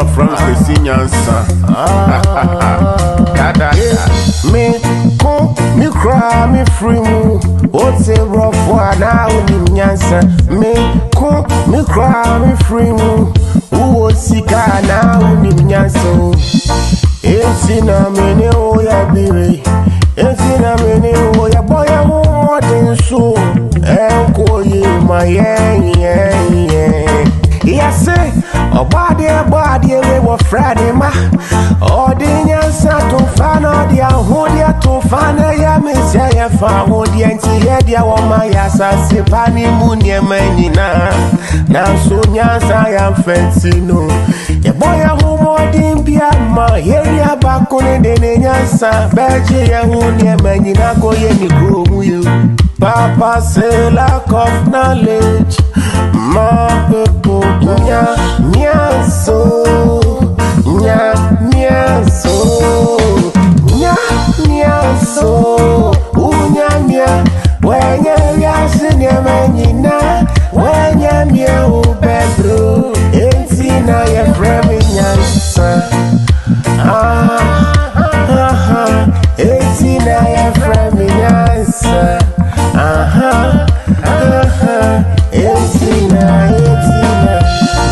my friends they sing yansa. Me come, me cry, me free mo. What's a rough one now in yansa? Me come, me cry, me free mo. Who was sick now in yansa? It's in a minute, oh yeah, baby. It's in a minute, oh yeah, boy, I'm more than so. And call you my yeah. Yes, sir. A body, we were Friday, ma. Oh, the answer to fan, or the ahodia to fan, I miss ya, found the anti-headia, or my ass, I say, Pani Munia Manina. Now, soon, yes, I am fancy, no. A boy, I'm more than Piama, here, back on the answer, Badge, I won't hear Manina go any groom you. Papa say lack of knowledge, my people, nya so, nya so, nya, when ya sin ya manina, when ya mia ubedro, entina ya frame nyansa, entina ya frame nyansa.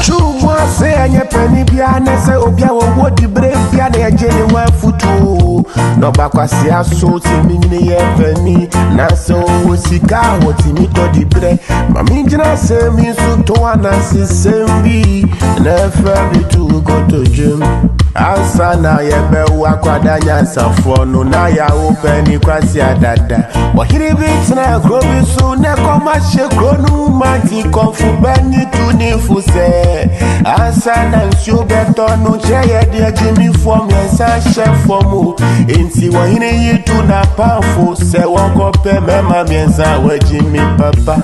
Chuma say anya penny biana say obia wo di brave biana ya jeni wa futu no bakwasi aso ti minni ye penny na so wo sika wo ti mi to di bre ma mi jina say mi su to anasi sembi na fa bi to go to gym asa na ye be wa kwada nyansa fo no na ya wo penny kwasi adada wo hiri bi na grobi so na koma she kronu mati konfu bani tu ni fuse asa na nsu beto no cheye de jimi form yensa chef form enti wo hiri yitu na pamfo se won ko pe mema miensa wa jimi papa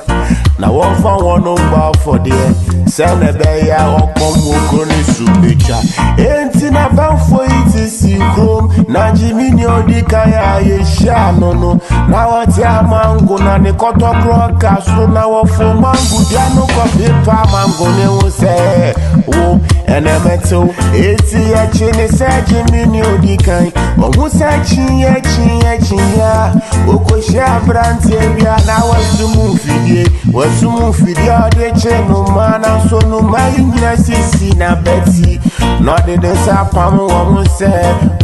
na won fa won no gba for there se na be ya okomo kroni subecha enti na banfo iti si krom na jimi ni odika ya yesha no na wati amango na ne koto kroka so na wo fo mango dia no ko pepa mango ne wo se wo enemeto eti ya chini se jimi ni odika o mu se chin ya okosha brante bia na wasumu fidie ode chenu mana so no mai nyina sisi na beti no de desapam wo mu se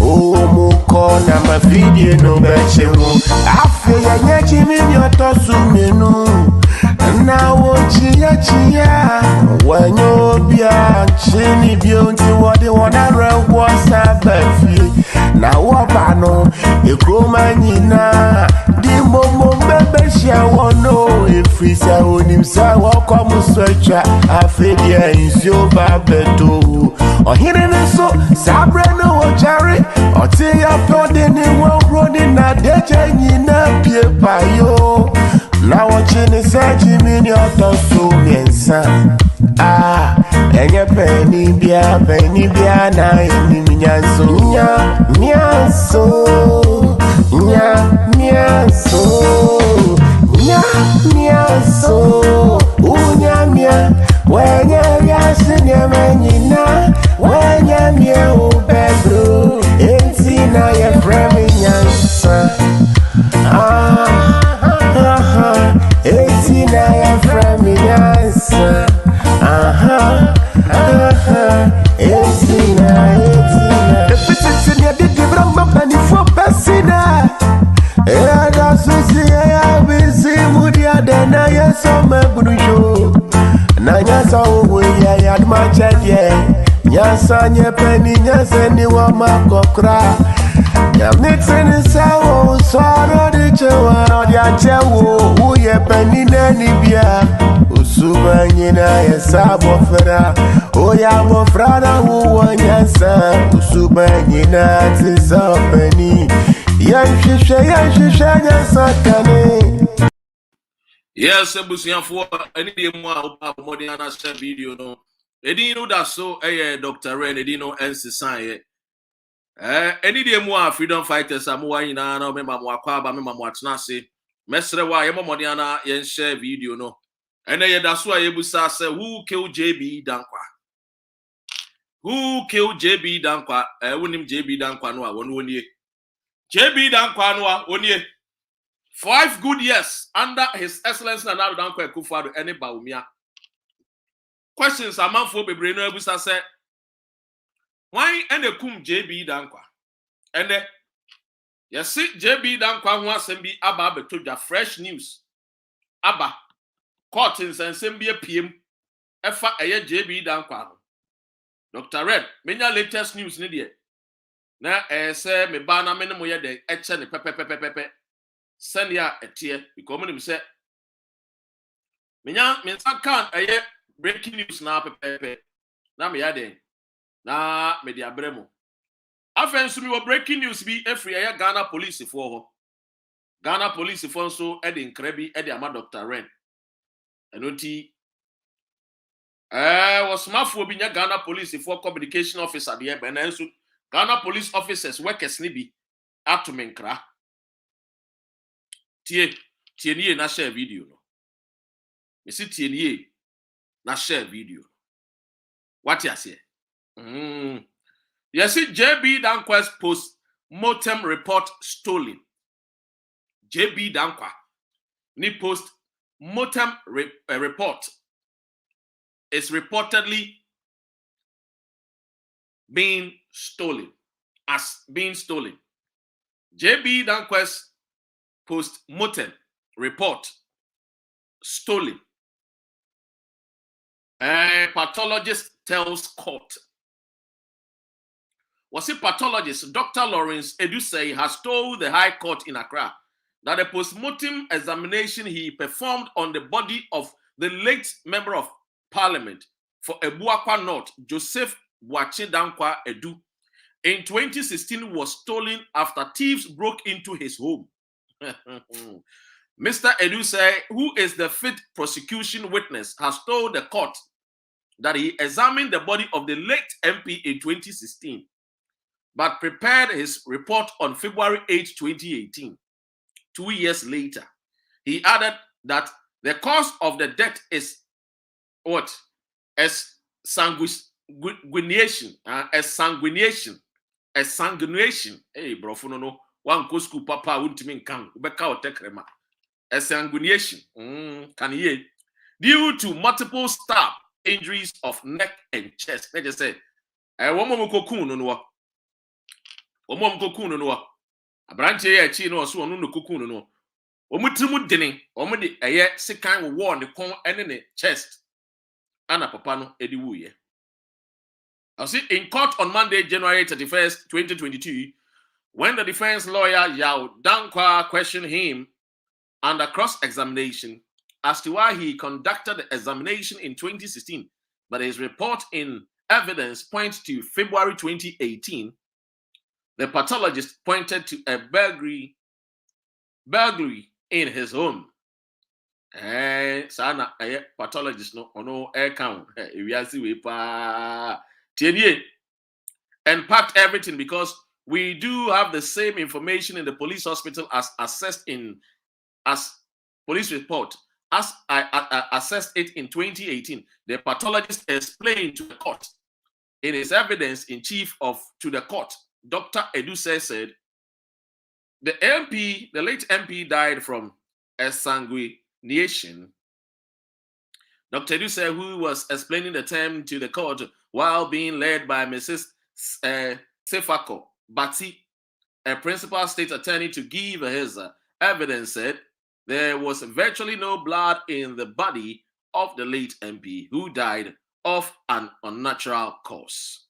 o mu ko na ma fidie no beche mu afi ya nyachi mi ni otosu menu na wo chia wanyo bia chini bi onti wode wona rewo sabafi na wo ba no ekroma nyina di momo bebe shia wono efisa onim sa wo komu socha afedia insio babeto ohire ne so sabre no wo jare oti ya pode ni wo rodi na deje nyina pie payo na wo chini sa jimi ni otoso miensa enye penny bia na eni nyanso unya mia wenye yasi nyamenyina wenye mia ubedro entina ye frame nyansa entina ye frame nyansa entina efisisi ya didi bramba bani fo pesina era susi ya bisi mudia dena ya some brujo na nyasa owe ya adma chedie nyasa nye peni nyasa ni wa makokra ya mixin sawo soro di chewa odi achewo uye peni neni bia usuba nyina ya sabo fera oya mo frana uwa nyasa usuba nyina tisa peni ya shisha nyasa kane. Yes, ebusianfo any dey mo a modern ana share video no. Edi no da so Dr. Ren edi no ensisan ye. Any day mo freedom fighters amuwa nyina na me mamu akwa ba me mamu atena se. Mesre wa ye modern ana yen share video no. Ene ye da so a yebusa se who killed J.B. Danquah. Who killed J.B. Danquah? Unim J.B. Danquah no one year. J.B. Danquah no 1 year. 5 good years under His Excellency Nana Danquah Akufo-Addo any Bawumia. Questions a man for bebre no abusa say why and the kum J.B. Danquah? And the yes, J.B. Danquah who asem bi aba betoja fresh news. Aba court in Sembia PM efa eye J.B. Danquah. Dr. Red, many latest news ni die. Na say me ba na me ne moye de eche ne pepepepepe. Send ya etie because me say menya me kan eye breaking news na pepepe. Na me ya den. Na me di abremo. Afen so me wo breaking news bi every eye Ghana police for ho. Ghana police for so e de nkra bi e de ama Dr. Red. Enoti was mafo bi nya Ghana police for communication officer de be na so Ghana police officers workers ni bi atomenkra. Tie nie na share video no. Me si tie nie na share video. What you say? You see J.B. Danquah's post-mortem report stolen. J.B. Danquah ni post-mortem report is reportedly being stolen. J.B. Danquah's post-mortem report stolen. A pathologist tells court. Was it pathologist Dr. Lawrence Edusei has told the High Court in Accra that the post-mortem examination he performed on the body of the late Member of Parliament for Ebuakwa North, Joseph Boache Danquah Edu, in 2016 was stolen after thieves broke into his home. Mr. Edusei, who is the fifth prosecution witness, has told the court that he examined the body of the late MP in 2016, but prepared his report on February 8, 2018. 2 years later, he added that the cause of the death is what? Sanguination. Hey, bro, no. One go school papa wouldn't mean can beka or tekrema. Sanguination. Can hear due to multiple stab injuries of neck and chest. Let us say, woman cocoon no. Woman cocoon no. A branch here, chino, so no cocoon no. Omutrimu dinning, omedi a year sick kind of war on the con and in the chest. Anna Papano Ediwuye. I see in court on Monday, January 31st, 2022, when the defense lawyer Yao Danquah questioned him under cross-examination as to why he conducted the examination in 2016, but his report in evidence points to February 2018. The pathologist pointed to a burglary in his home. Sana pathologist no account. And packed everything because we do have the same information in the police hospital as assessed as police report as I assessed it in 2018. The pathologist explained to the court in his evidence in chief to the court. Dr. Edusei said the late MP died from a sanguination. Dr. Edusei, who was explaining the term to the court while being led by Mrs. Sefako Bati, a principal state attorney, to give his evidence, said there was virtually no blood in the body of the late MP, who died of an unnatural cause.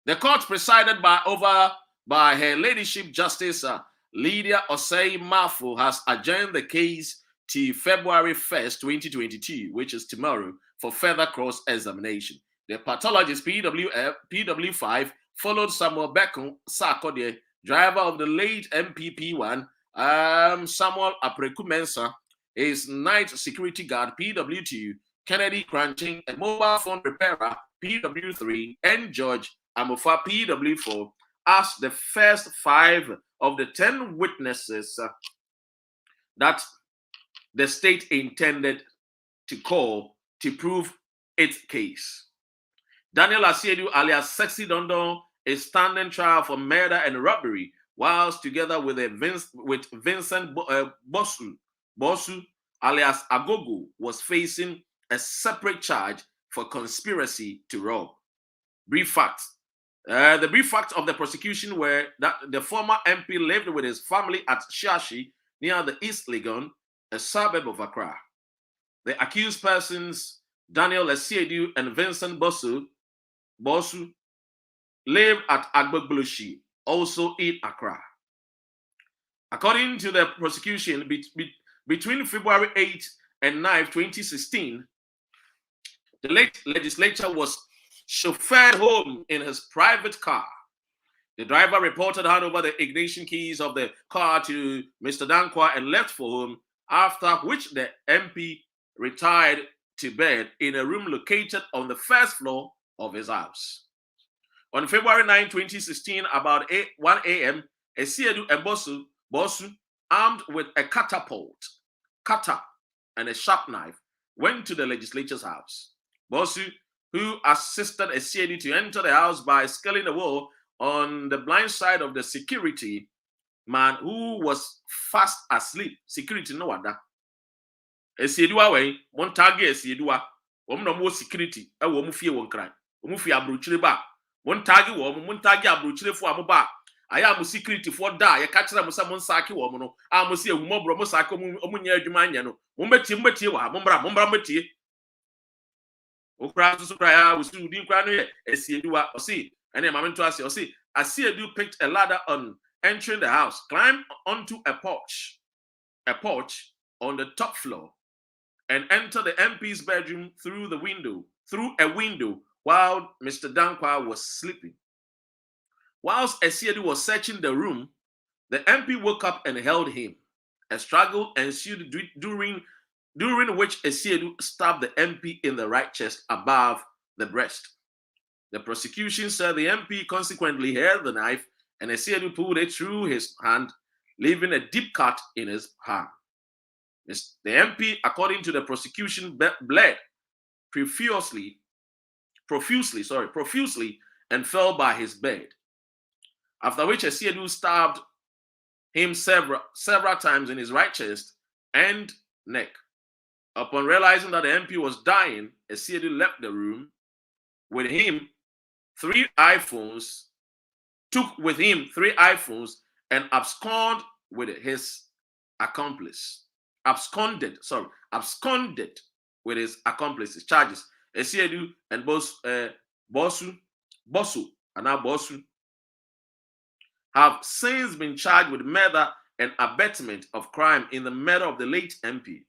The court, presided by Her Ladyship Justice Lydia Osei Mafu, has adjourned the case to February 1st, 2022, which is tomorrow, for further cross-examination. The pathologist PW5 followed Samuel Bekun Sako, the driver of the late MPP1, Samuel Aprekumensa, his night security guard PW2, Kennedy Crunching, a mobile phone repairer PW3, and George Amofa PW4 as the first 5 of the 10 witnesses that the state intended to call to prove its case. Daniel Asiedu alias Sexy Dondon is standing trial for murder and robbery, whilst together with Vincent Bosu alias Agogo was facing a separate charge for conspiracy to rob. Brief facts. The brief facts of the prosecution were that the former MP lived with his family at Shashi near the East Legon, a suburb of Accra. The accused persons, Daniel Asiedu and Vincent Bosu, lived at Agbogboloshi, also in Accra. According to the prosecution, between February 8 and 9, 2016, the late legislature was chauffeured home in his private car. The driver reported hand over the ignition keys of the car to Mr. Danquah and left for home, after which the MP retired to bed in a room located on the first floor of his house. On February 9, 2016, about 1 a.m., Asiedu and Bosu, armed with a catapult, cutter, and a sharp knife, went to the legislature's house. Bosu, who assisted Asiedu to enter the house by scaling the wall on the blind side of the security man who was fast asleep. Security no wada. Asiedu away, one target Asiedu wom no more security, a woman fear one cry. Omufia abrochire ba. One target abrochire for amoba. I am security for da. You catch them some saki woman. No, I must see a woman bro saki omunya adwuma no. Mumbeti wa mumbra meti. Okra so cry we see din cry no ye Asiedu wa osi. And then Mamento Asi Asiedu picked a ladder on entering the house, climbed onto a porch on the top floor, and entered the MP's bedroom through a window, while Mr. Danquah was sleeping. Whilst Asiedu was searching the room, the MP woke up and held him. A struggle ensued during which Asiedu stabbed the MP in the right chest above the breast. The prosecution said the MP consequently held the knife and Asiedu pulled it through his hand, leaving a deep cut in his hand. The MP, according to the prosecution, bled profusely and fell by his bed. After which Asiedu stabbed him several times in his right chest and neck. Upon realizing that the MP was dying, Asiedu left the room. With him, 3 iPhones, and absconded with his accomplice. Absconded with his accomplices. Charges. Asiedu and Bosu have since been charged with murder and abetment of crime in the murder of the late MP.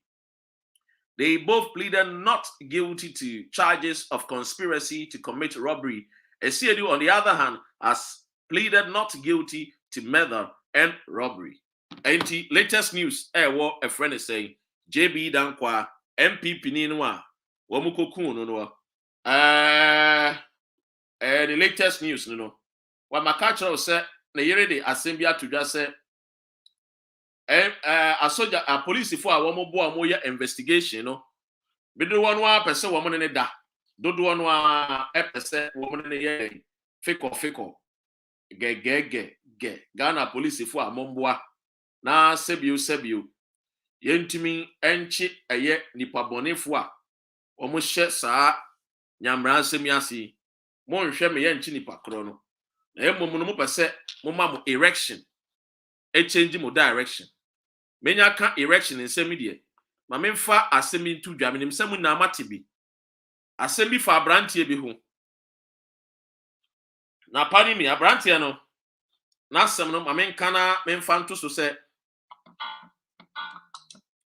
They both pleaded not guilty to charges of conspiracy to commit robbery. Asiedu, on the other hand, has pleaded not guilty to murder and robbery. And the latest news, what a friend is saying, J.B. Danquah, MP Pininwa, Wamuko the latest news, what my culture said, the year the assembly to just say, a police for a woman investigation, But do one person woman in da. Do one person woman in the fake. Ge. Ghana police for a momboa. Na sebio. Yentimi enchi eye nipa bonefo omo hye saa nyamra asemiasi. Mo nhwe me yenchi nipa kro no. Na emom no mo pese mo ma mo erection. E change mo direction. Menya ka erection nsemi de. Ma memfa asemi ntu dwa menim semu na amate bi. Asemi fa abrantie bi ho. Na pani mi abrantie no. Na asem no ma menka na memfa nto so se.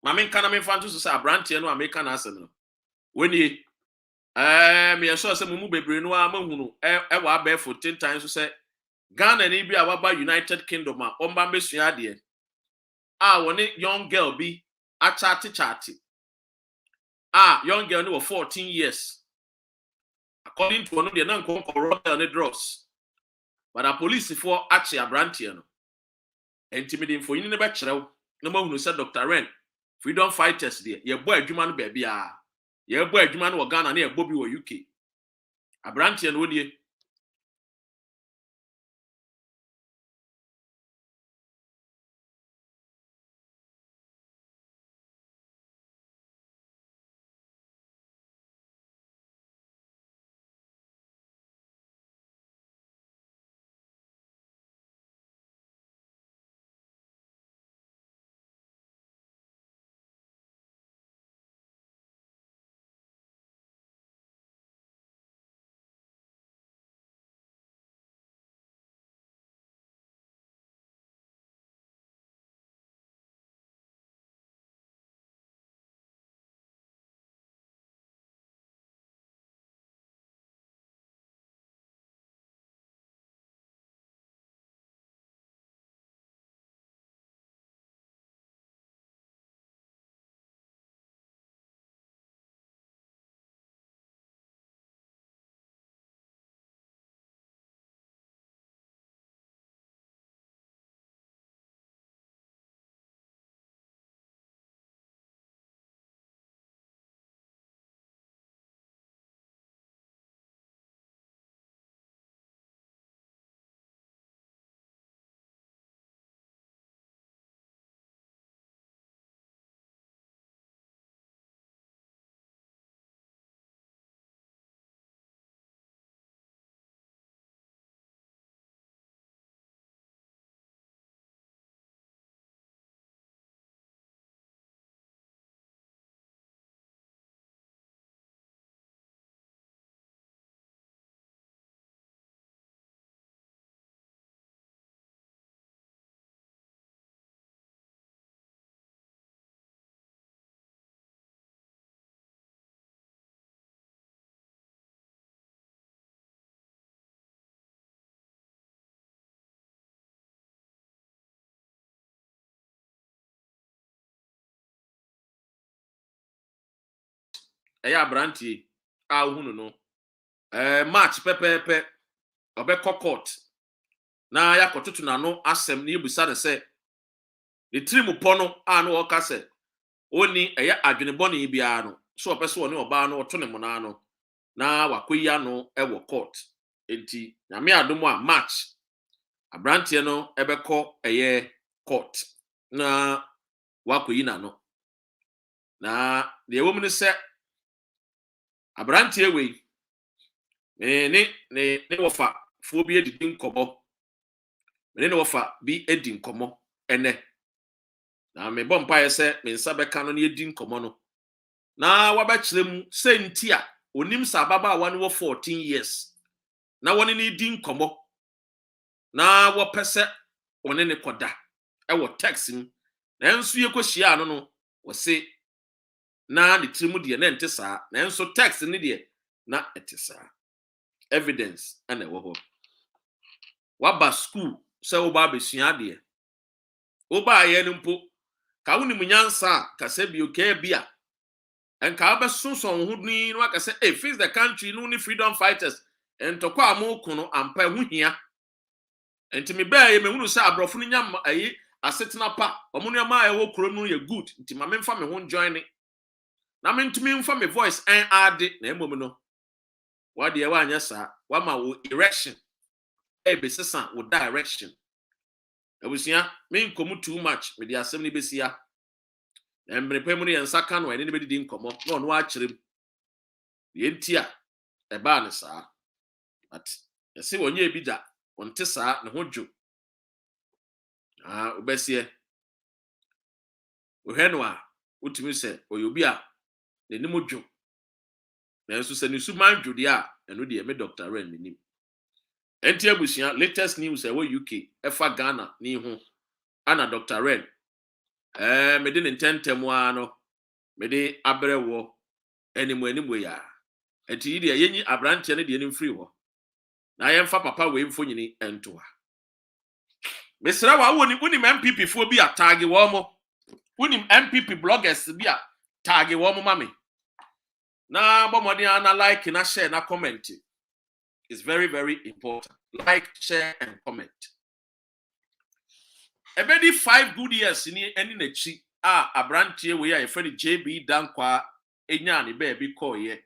Ma menka na memfa nto so se abrantie no ameka na asem no. Weni me yɛsɔ sɛ mumu bebre no a mahunu ɛwɔ aba 14 times so sɛ Ghana ni bi a waba United Kingdom a ɔmba mbesua ade a wone young girl bi a chate young girl no 14 years according to one de na nko royal ne drugs but a police for ache abrantie no intimidate for yin ne be kyerɛw na mahunu sɛ Dr. Ren freedom fighters de ye bɔ adwuma no ba bia ye bɔ adwuma no wɔ Ghana na ye bɔ bi wɔ UK Abrantie no die. Eya abrantie a hunu no match pepepe obekọ court na yakototo na no asem na yebusa ne se the trim pono a no oka se oni eya adwenebone bia no so opese woni oba no oto ne mona no na wakoyi ano ewo court enti nyame adomo a match abrantie no ebekọ eye court na wakoyi na no na de wo mu ne se abrantie we ne wofa fo bi edidi nkomo ne wofa bi edi nkomo ene na me bom pa yese me nsa beka no ne edi nkomo no na wabakire mu senti a onim sa baba wa ne wo 14 years na woni ne edi nkomo na wo pese one ne koda e wo tax mu na enso ye kohia no no wo se na ne trimu de na ente saa na enso tax ne de na ete saa evidence ana wo ho waba school se wo ba besua de wo ba ye no mpo ka woni munyansa ka se bi oke bia enka ba sonson ho ni no aka se face the country no ni freedom fighters entokwa amoku no ampa hu hia enti me ba ye me hunu se abrofo no nyam ayi asetena pa omo ma ye wo krom no ye good enti ma me mfa me ho join ni na me ntumi mfa me voice en ade na emom no wade ye wa anya sa wa ma wo erection besesa wo direction abusia me nkomu too much me dia asem ni besia na mrepe mu ne yansa ka no ene ne bedidi nkomo na ono a kirem ye ntia eba ne saa at yesi wonye ebida wonte saa ne ho dwo obesie oheno a utimi se oyobi a ne nim dwo na enso se ne su man dwo dia eno de me Dr. Ren nim enti abusia latest news e wo UK efa Ghana ni ho ana Dr. Ren me de ntentemu ano me de abrewo animu ya enti yi de yenyi abrantie ne de nim free ho na yemfa papa we mfo nyini entoa mesra wa woni MPP fo bi atagi wo mo woni MPP bloggers bi a tagi wo mo mame na bomodi ana like na share na comment is very very important. Like, share and comment. Ebedi 5 good years ni eni na chi abrantie we ya Killed J.B Danquah enya ne baby call ye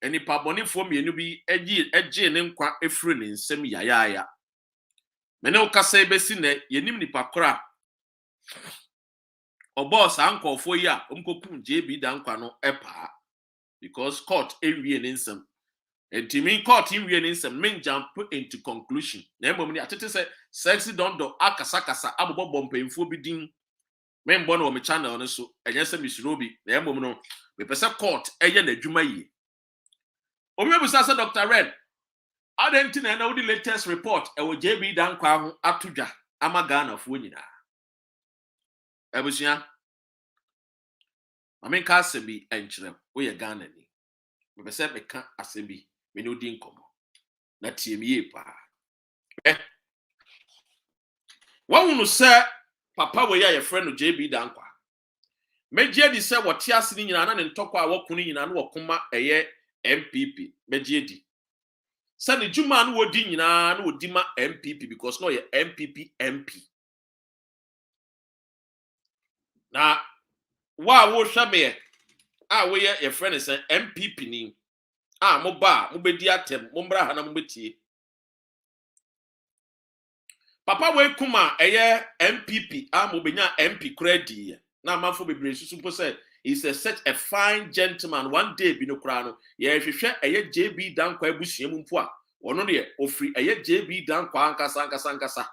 Any paboni for me, and be edgy and qua a friend in semi yaya. Meno Kase Besine, Yenim Nipakra. Or boss uncle for ya, Uncle J.B. Danquah no epa. Because court area in some. And to me, court in real in some main jump put into conclusion. Never many at say, sexy don't do akasakasa, abo bomb in full bidding. Men born on my channel on so, and yes, Miss Roby, the no, we person court, a the Jumayi. Remember, Dr. Red. I didn't know the latest report. I will J.B. Danquah Atuja, Amagana of Winina. Ebusia. I mean, Casabi and Chilem, we are Ghana. We said, we can't Asabi, we know Dinkomo. Not TME pa. One will say, Papa, we are a friend of J.B. Danquah. Mejedi say what Tias in an and talk about Kuni and Wakuma a year MPP. Mejedi. Send the Juman would dinna no dima MPP because no ye MPP MP. Now, why would Shabby? We are your friend is an MPP name. Moba, Mubediatem, Mumbra Hanamubeti. Papa we kuma a year MPP, Mubina MP credit. Now, man for be super said, he's such a fine gentleman. One day, Binocrano, yeah, if you share a year J.B. Danquah Bushimumpua. One only offering a year J.B. Danquah Sankasa.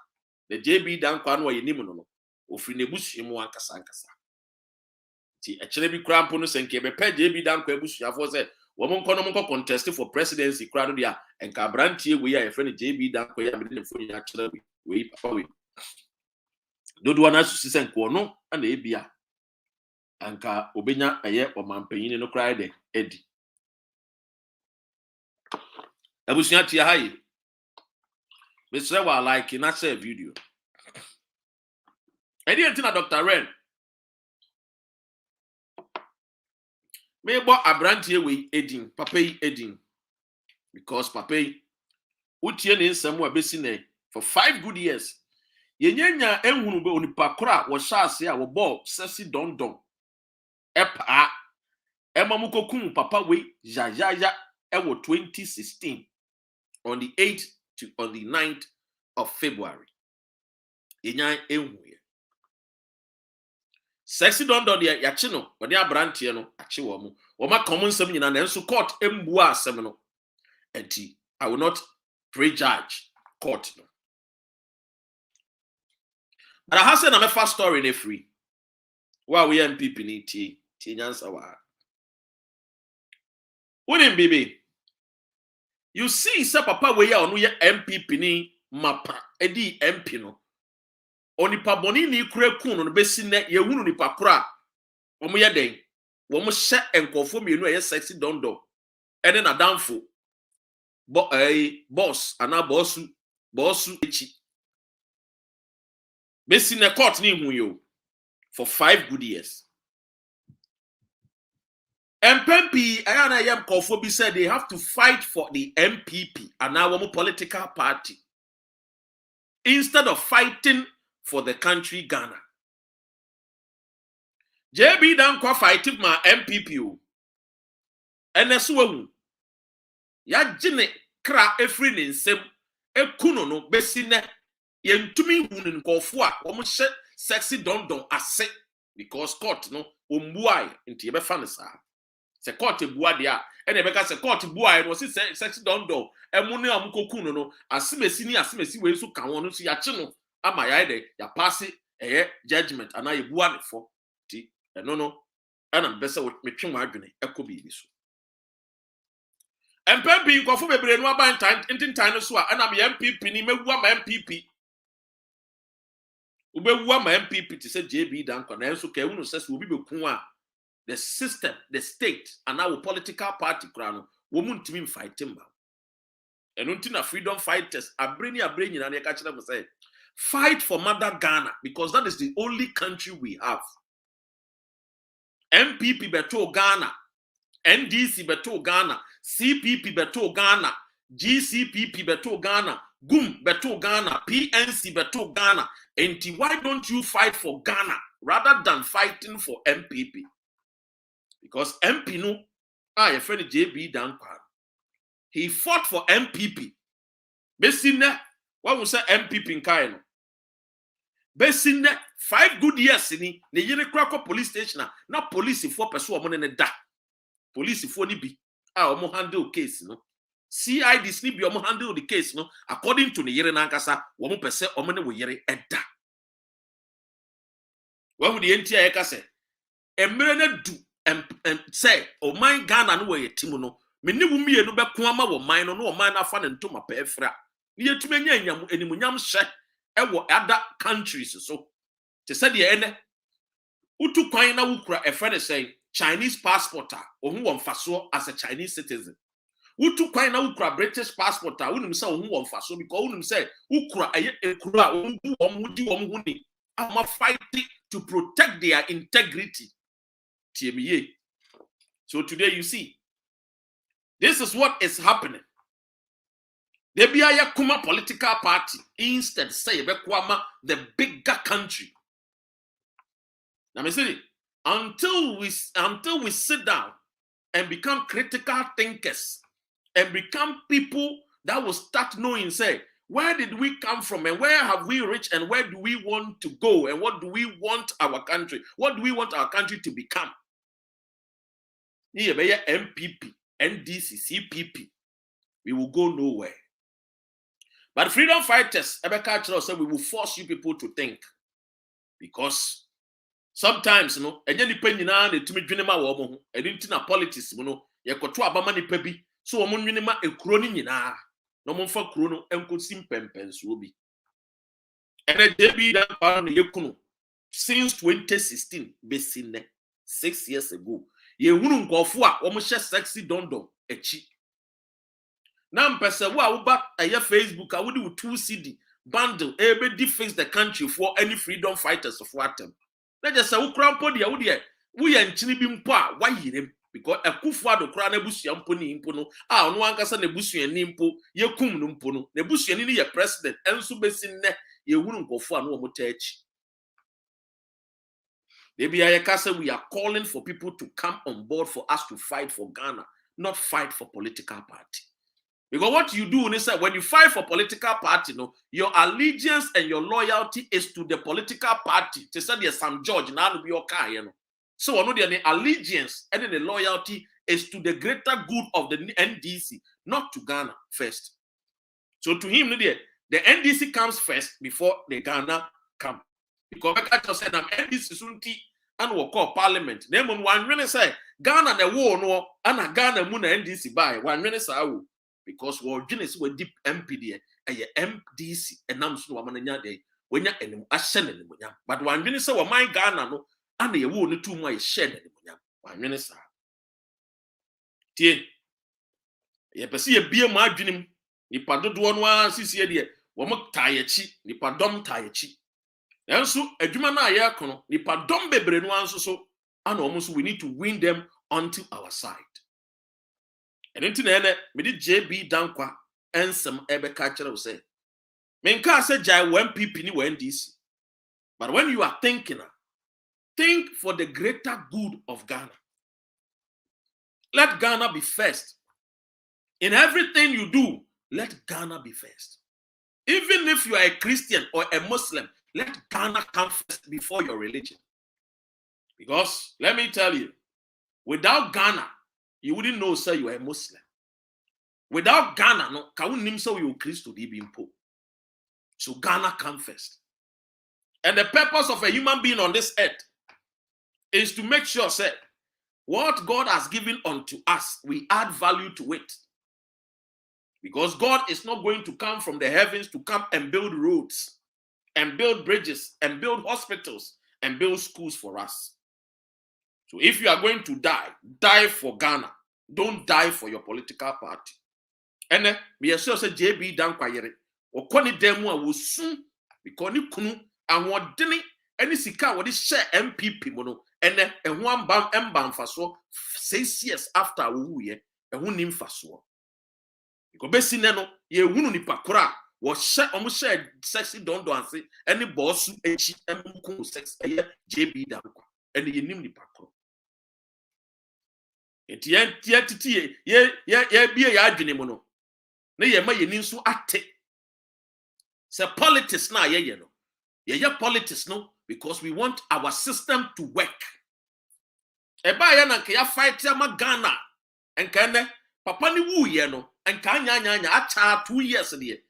The J.B. Danquah no ye nimuno. Offering a bush in one Casankasa. Actually, be cramponus and keep a pet J.B. Danquah bush. I was a woman economical contested for presidency, Cradia and Cabranti. We are a friend of J.B. Danquah. Actually, we don't want us to see Quono and the Abia. Anka Obenya a year or Mampain no cry de Eddie. Abusiati hai. Mr. Wa like in that video. Eddie and Dr. Ren. May bo abrantie we Edding, Pape Edding. Because Pape Utien in somewhere besine for 5 good years. Yenya enhunu be onipakora wo shaase a wo ball sesi don. Epa Emamukokum Papa we Jajaja ewo 2016 on the 8th to on the 9th of February. Yenya enhuye. Sexy don de yachino, but they are brantie no achi wo mu. Wo ma common sem nyina na enso court embua asem no. Enti I will not prejudge court no. But I have said na first story in free. Why we MPP ni ti nyansa wa. Unim bibi. You see say papa we ya onu ye MPP ni mapa edi MP no. Onipa boni ni kure kun no besi ne ye hunu nipa kura. Omo ye den. Wo mo hye enkofo mienu ye sexy dondo. Ene na danfo. Boss ana bossu echi. Besi ne court ni hu yo for 5 good years. MPP ayana yam kofo bi said they have to fight for the MPP and our political party instead of fighting for the country Ghana. J.B. Danquah fighting my MPP. And that's what ya jine kra efri ni nsem ekuno no besine yentumi hunin kofo a wo sexy don ase because court no ombuai nti be fa ne sa se court bua dia e na be ka se court buai no si sexy don emu ne amukokun no asimesi we so kan won no so ya che no ama ya de ya pass judgment ana ye bua ne fo ti no ana be se metwe mo adwene ekobi bi so MPP nkofo bebre no aban time so a ana me MPP ni mewua ma MPP ubewua ma MPP ti say J.B. Danquah na enso ka ehunu sese obi bekun a the system the state and our political party krano wo muntimi fight mba eno ntina freedom fighters abreni na na ka kire mo say fight for mother Ghana because that is the only country we have. MPP beto Ghana, NDC beto Ghana, CPP beto Ghana, GCPP beto Ghana, GUM beto Ghana, PNC beto Ghana. And why don't you fight for Ghana rather than fighting for MPP? Because MP no your friend J.B. Danquah. He fought for MPP. Besina, what was that MPP in Kaino? Besina, 5 good years in the Yenekrako police station. Now police for pursue money in da. Police for Nibi. Omo handle case, no. CID snip your handle the case, no. According to the Yerenankasa, woman per se omene we yere edda. What would the NTI say? A millionaire do and say, oh my Ghana no way Timono. Many wumi no be kwama wo mine no man afan into my pefra. Near to many yam any munyam share other countries so. To say the ene Utu kwaina wukra a friend say Chinese passporter or who won faso as a Chinese citizen. Utu kwaina wukra British passporter wouldn't say who won faso because wouldn't say ukra a kura wudi I'm fighting to protect their integrity. TME. So today you see, this is what is happening. There be a kuma political party instead say the bigger country. Now me say until we sit down and become critical thinkers and become people that will start knowing, say, where did we come from and where have we reached and where do we want to go and what do we want our country? What do we want our country to become? MPP, NDC, CPP, we will go nowhere. But freedom fighters, Ebeka said, we will force you people to think. Because sometimes, you know, and then depending on the timid jinema woman, and into politics, you know, you got to abama ni pebi, so a monima a crony na no more for chrono and could sim pempens will be. And a J.B. since 2016, basically 6 years ago. Ye wunu nkofua omushe sexy dondo echi na mpese wa uba eye Facebook a wudi 2 CD bundle ebe defense the country for any freedom fighters of atem na just say ukrampo dia wudi e wo ye nchini bi mpo a wa yirem because akufu adokra na busua mpo ni mpo no a ono ankasa na busua ni mpo ye kum no mpo no na busua ni ye president enso besin ne ye wunu nkofua no omuta echi. Maybe we are calling for people to come on board for us to fight for Ghana, not fight for political party. Because what you do is that when you fight for political party, no, your allegiance and your loyalty is to the political party. To say there's some George, now be okay, you know. So I know the allegiance and the loyalty is to the greater good of the NDC, not to Ghana first. So to him, the NDC comes first before the Ghana come. Because I just said I'm NDC sunti and we call parliament. Then when one really say Ghana the war no and Ghana muna NDC by one really say because we genesis we deep MPD a MDC and nam so wamanya dey when ya enim ahye ne munya. But one really say we my Ghana no and the war no too much share ne munya. One really say tie ye pese ye bie ma adwenem nipa dodo no asisi de wo mo tayechi nipa dom tayechi. And so, a Juma na yakono, nipa dom bebre no anso so, and almost we need to win them onto our side. And into the me did J.B. Danquah and some Ebeka Chero say, Menka said Jai when people ni NDC. But when you are thinking, think for the greater good of Ghana. Let Ghana be first. In everything you do, let Ghana be first. Even if you are a Christian or a Muslim, let Ghana come first before your religion. Because, let me tell you, without Ghana, you wouldn't know, sir, you are a Muslim. Without Ghana, no, kawunim so you Christ to be impo. So Ghana come first. And the purpose of a human being on this earth is to make sure, sir, what God has given unto us, we add value to it. Because God is not going to come from the heavens to come and build roads, and build bridges, and build hospitals, and build schools for us. So if you are going to die, die for Ghana. Don't die for your political party. And me sure say J.B. Danquah yere. Okoni demu a wosun because ni kunu anwodene any sika wodi share MPP mono ene ehun ambam mfaso 6 years after wuye ehun nim faso. Because besi ne no ye hunu nipa kora wo share omo share sexy dondo anse any boss echi emku sex eye J.B. Danquah ene ye nim nipa kora. Enti titi ye bia ya adwene mu no. Na ye ma ye ni nso ate. Se politics na ye no. Ye politics no because we want our system to work. Eba ya na nke ya fight ya ma Ghana. Enka ne papa ni wu ye no. Enka anya acha 2 years de.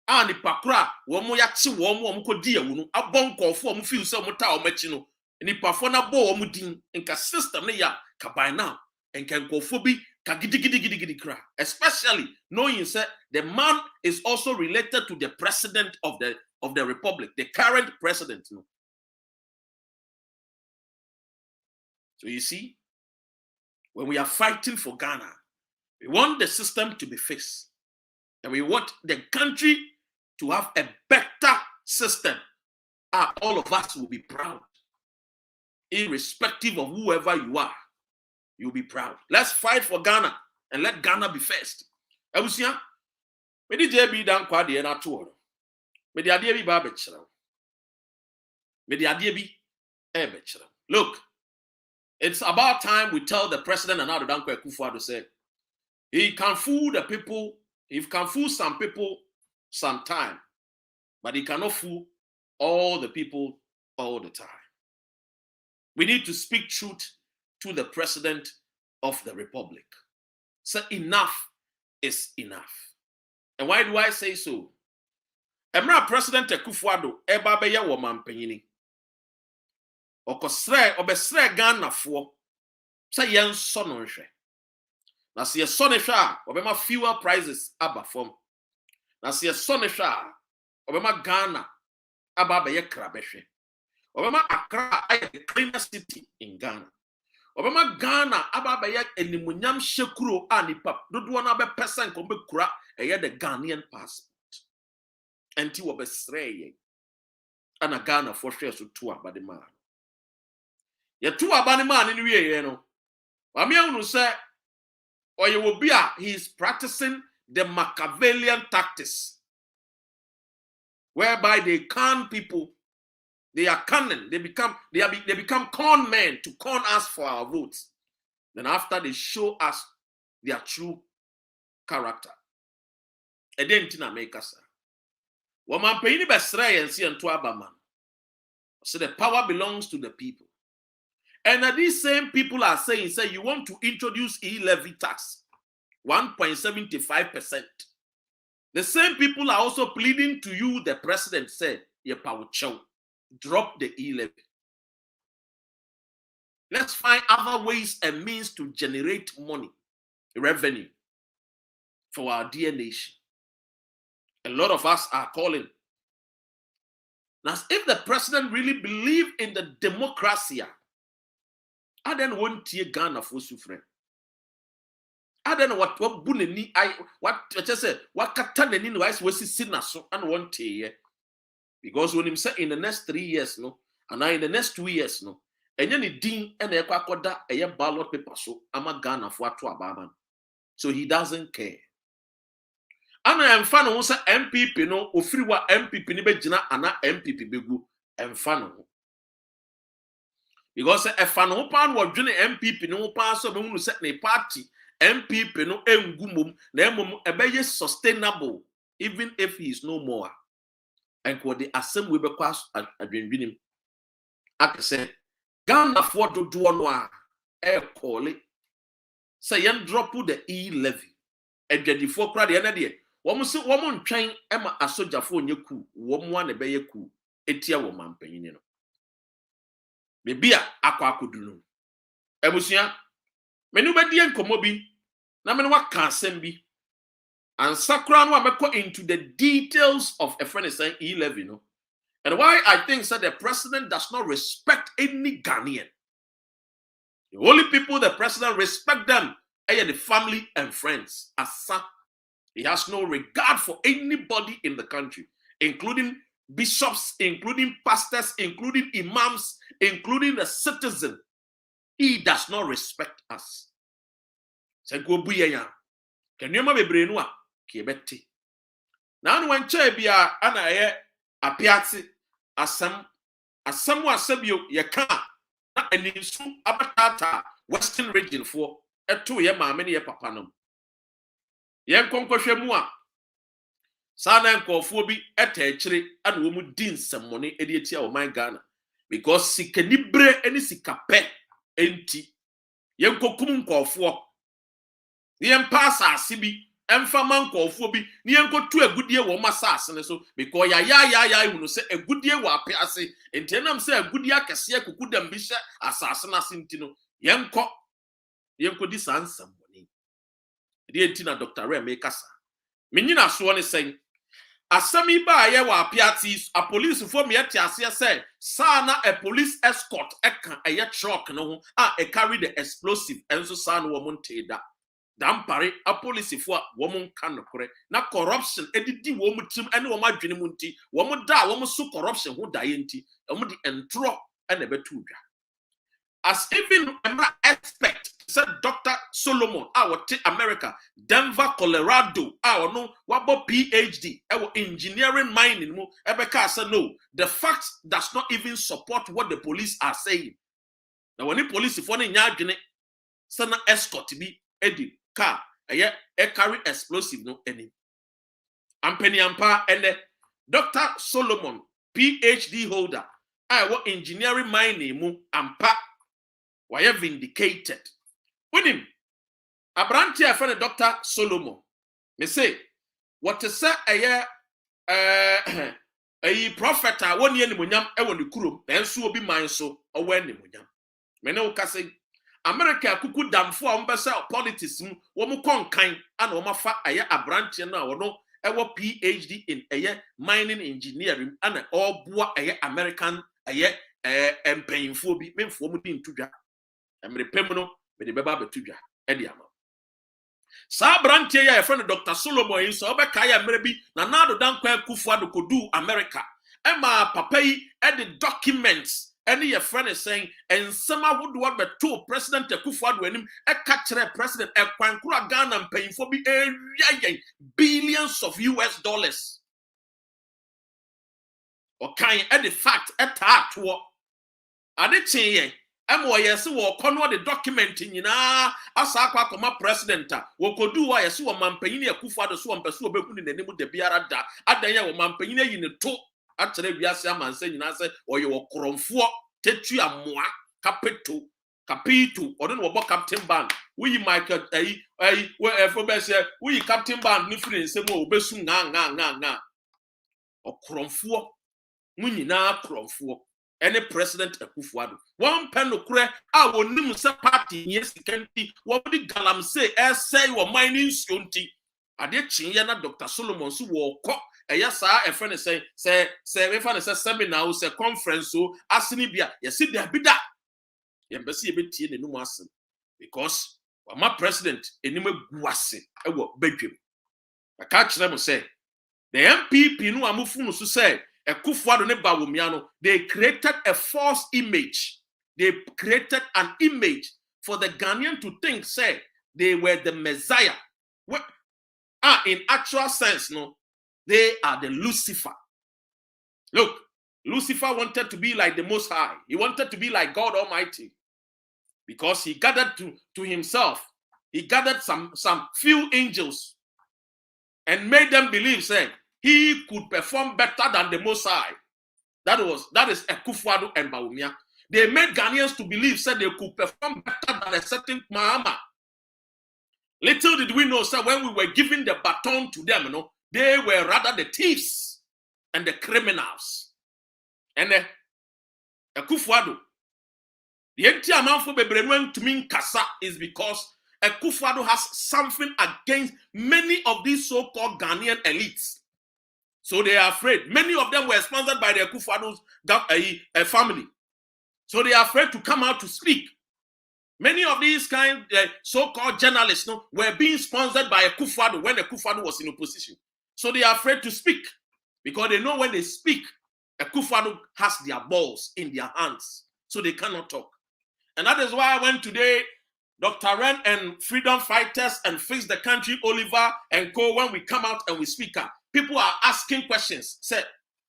A ni pakra wo mo ya chi wo mo ko di awu no. Abon kofo mo feel se mo ta o machi no. Ni pafo na bo wo mo din. Enka system ne ya ka by now. Enka nkofo bi ka gidi kra. Especially knowing that the man is also related to the president of the republic, the current president. No? So you see, when we are fighting for Ghana, we want the system to be fixed. And we want the country to have a better system. All of us will be proud. Irrespective of whoever you are, you'll be proud. Let's fight for Ghana and let Ghana be first. Ebusia, me di J.B. Danquah de na to. Me di ade bi ba be kire. Me di ade bi e be kire. Look, it's about time we tell the president and now the Danquah Akufo-Addo say he can fool the people, he can fool some people sometime, but he cannot fool all the people all the time. We need to speak truth to the president of the republic. So enough is enough. And why do I say so? Emra President Akufo-Addo eba be ye wo mampanyini. Okosre obesre Ghana fo say yen so no hwe. Na se ye so ne hwe a obema fuel prices aba fom. Na se ye so ne hwe a obema Ghana aba be ye kra be hwe. Obema Accra ay the cleanest city in Ghana. Obema Ghana aba be ye animunyam hekuro anipa dodo na be person ko be kura eye the Ghanaian passport. Enti wo be sre ye. Ana Ghana for hwe so to abade man. Ye to abade man ni wie ye no. Wa me unu say oye will be he is practicing the Machiavellian tactics whereby they con people. They are cunning. They become con men to con us for our votes. Then after they show us their true character. And then tina make us. Woman pay ni besray and see and to abaman. So the power belongs to the people. And these same people are saying, say you want to introduce e-levy tax, 1.75%. The same people are also pleading to you, the president said, ye power chow. Drop the e-levy. Let's find other ways and means to generate money, revenue for our dear nation. A lot of us are calling. Now, if the president really believed in the democracy, I don't want to Ghana for suffering. I don't know what buneni what just say what kataneni wise was sitting so and want to. Because when him say in the next 3 years, no, and now in the next 2 years, no, and then dean and a quacoda a ballot paper so I'm a Ghana for to a so he doesn't care. And I am fan of MPP no or free what MPP nibejina and MPP begu and fan. Because a fan open was doing MPP no pass of who set a party MPP no engumum nemum a sustainable even if he is no more. And what the assembly be pass at him. I say, Ghana for to do one call it. Say, yan drop the e-levy. And the four crowd the other day. Woman train Emma a soldier for your coup, woman a bay coup, a tear woman paying. Maybe a aqua could do. Ebusia, menubadi and komobi, namen what can send be. And Sakran will go into the details of a friend saying e-levy, no? And why I think that the president does not respect any Ghanaian. The only people the president respect them are the family and friends. Asa, he has no regard for anybody in the country, including bishops, including pastors, including imams, including the citizen. He does not respect us. Say go buya. Can you remember Brenua? Kebeti. Now when J.B. ana apiati asam sabio ye ka na anisu abatata western region for eto ye maame ne ye papa no yen konkohwe mu a sana nkofo bi eta ekire ana wo mu di nsemmone edi etia o man Ghana because sikanibre eni sikape enti yen kokum nkofo yen pass asibi emfa man nkofo bi ne yen kotu agudie wo masase ne so because ya hu no se agudie wo apiase enti enam se agudie akese akukudam bi hye asase na senti no yen kodi sansamboni edi enti na Dr. Ray make kasa menyina so ne sen asami ba ye wa apiati a police for me ati ase say sana a police escort eka eye truck no ho a carry the explosive enso sana wo monte da dampare a police for wo mon kan nokore na corruption edidi wo mutim ene wo madwene mu nti wo mo da wo mo so corruption ho da ye nti wo di entro ene betu dwa as even expect said Dr. Solomon out America, Denver, Colorado, no wabo PhD, engineering mining mo ebeka said no, the facts does not even support what the police are saying. Now when the police if one nyadwene sana escort be edi car e carry explosive no any. Ampeni ampa and Dr. Solomon PhD holder, engineering mining mo ampa why vindicated. With him, Abranti a friend Dr. Solomon. Me say, what to say a prophet 1 year ni munyam e woni kurom enso obi man so owa ni munyam. Me ne wo say America kuku damfo a mbesa politics mu wo mu konkan ana wo mafa aye Abranti na wo no e wo PhD in mining engineering ana oboa American empanyimfo bi memfo mu din tudwa. Emrepem no me de beba betudwa e de ama sa branche ya friend Dr. Solomon yin so obeka ya mre bi na nado Danquah Kufuado kodu America ema papa yi e the documents any your friend is saying and sama would what beto President Kufuado anim e ka kire president e kwankura Ghana mpanyimfo bi billions of US dollars okay e the fact e ta to ade chin emo yesi wo kono the document nyina asa akwa koma president wo kodu wa yesi wo mampanyin Akufuado so mpeso obeku ni nanim de biara da adan ya wo mampanyin yi ne to atere wiase amansa nyina se oye wo kromfo tetu amoa kapito odo no wo captain band we Michael we efo se we captain band ni free nsem o obesu nga okromfo munyina kromfo any president Akufuado one pen no kure a wonim se party yes kanti wo di galam say say wo mining skonti ade chinye na Dr. Solomon so wo kọ eya saa efene say we fa say seminar say conference so asini bia yesi da bida yembesi yebetie ne numu asen because my president enim aguase ewo badwem aka kire mo say the MPP no amufu no so say Akufuado ne Bawumiano, they created a false image. They created an image for the Ghanaian to think, say, they were the Messiah. In actual sense, no, they are the Lucifer. Look, Lucifer wanted to be like the Most High. He wanted to be like God Almighty. Because he gathered to himself, he gathered some few angels and made them believe, say, he could perform better than the Most High. That is Akufuado and Bawumia. They made Ghanaians to believe, said they could perform better than a certain Mahama. Little did we know, sir, when we were giving the baton to them, they were rather the thieves and the criminals. And Akufuado, the entire amount for Bebrenwen to mean Kasa is because Akufuado has something against many of these so-called Ghanaian elites. So they are afraid. Many of them were sponsored by the Akufuado's family. So they are afraid to come out to speak. Many of these so-called journalists were being sponsored by Akufuado when Akufuado was in opposition. So they are afraid to speak because they know when they speak, Akufuado has their balls in their hands. So they cannot talk. And that is why I went today, Dr. Ren and freedom fighters and Fix the Country, Oliver and Co. When we come out and we speak up, people are asking questions. Say,